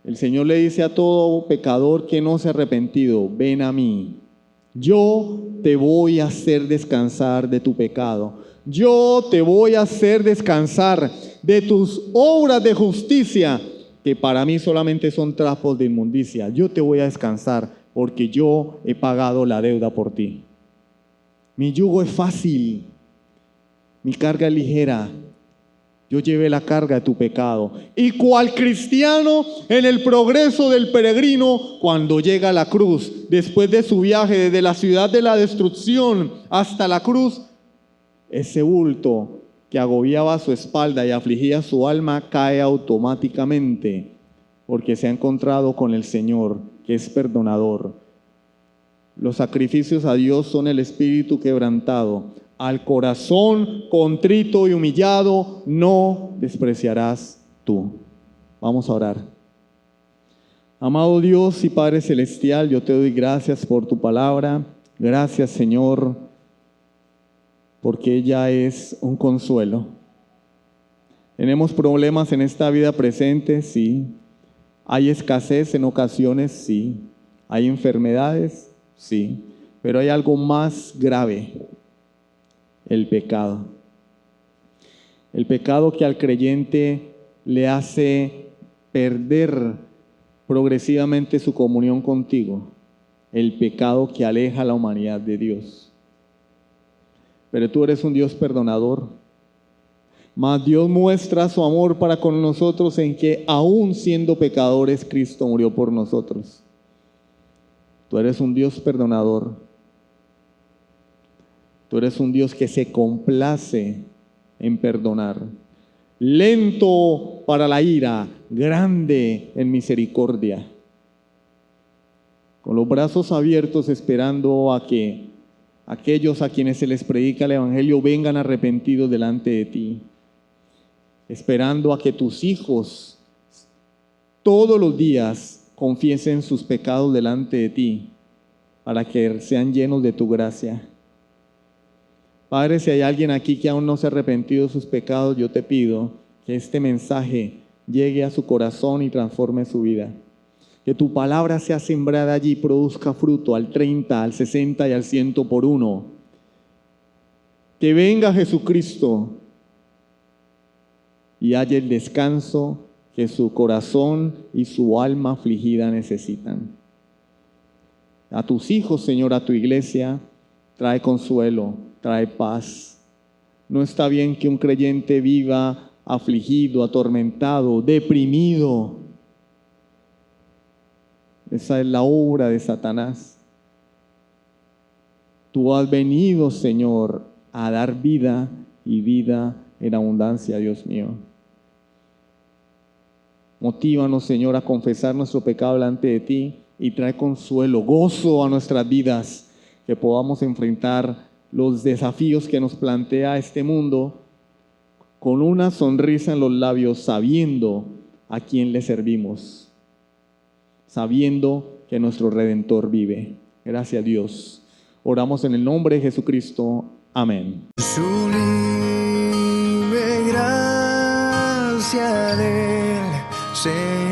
El Señor le dice a todo pecador que no se ha arrepentido, ven a mí. Yo te voy a hacer descansar de tu pecado. Yo te voy a hacer descansar de tus obras de justicia, que para mí solamente son trapos de inmundicia. Yo te voy a descansar porque yo he pagado la deuda por ti. Mi yugo es fácil, mi carga es ligera. Yo llevé la carga de tu pecado. Y cual cristiano en el progreso del peregrino, cuando llega a la cruz, después de su viaje desde la ciudad de la destrucción hasta la cruz, ese bulto que agobiaba su espalda y afligía su alma cae automáticamente, porque se ha encontrado con el Señor, que es perdonador. Los sacrificios a Dios son el espíritu quebrantado. Al corazón contrito y humillado no despreciarás tú. Vamos a orar. Amado Dios y Padre Celestial, yo te doy gracias por tu palabra. Gracias, Señor, porque ella es un consuelo. Tenemos problemas en esta vida presente, sí. Hay escasez en ocasiones, sí. Hay enfermedades, sí. Pero hay algo más grave: el pecado. El pecado que al creyente le hace perder progresivamente su comunión contigo. El pecado que aleja a la humanidad de Dios. Pero tú eres un Dios perdonador. Mas Dios muestra su amor para con nosotros en que aún siendo pecadores, Cristo murió por nosotros. Tú eres un Dios perdonador. Tú eres un Dios que se complace en perdonar. Lento para la ira, grande en misericordia. Con los brazos abiertos esperando a que aquellos a quienes se les predica el Evangelio vengan arrepentidos delante de ti. Esperando a que tus hijos todos los días confiesen sus pecados delante de ti, para que sean llenos de tu gracia. Padre, si hay alguien aquí que aún no se ha arrepentido de sus pecados, yo te pido que este mensaje llegue a su corazón y transforme su vida. Que tu palabra sea sembrada allí y produzca fruto al 30, al 60 y al 100 por uno. Que venga Jesucristo y haya el descanso que su corazón y su alma afligida necesitan. A tus hijos, Señor, a tu iglesia, trae consuelo, trae paz. No está bien que un creyente viva afligido, atormentado, deprimido. Esa es la obra de Satanás. Tú has venido, Señor, a dar vida y vida en abundancia, Dios mío. Motívanos, Señor, a confesar nuestro pecado delante de ti y trae consuelo, gozo a nuestras vidas, que podamos enfrentar los desafíos que nos plantea este mundo con una sonrisa en los labios, sabiendo a quién le servimos, sabiendo que nuestro Redentor vive. Gracias, Dios. Oramos en el nombre de Jesucristo. Amén. Sublime gracia del Señor.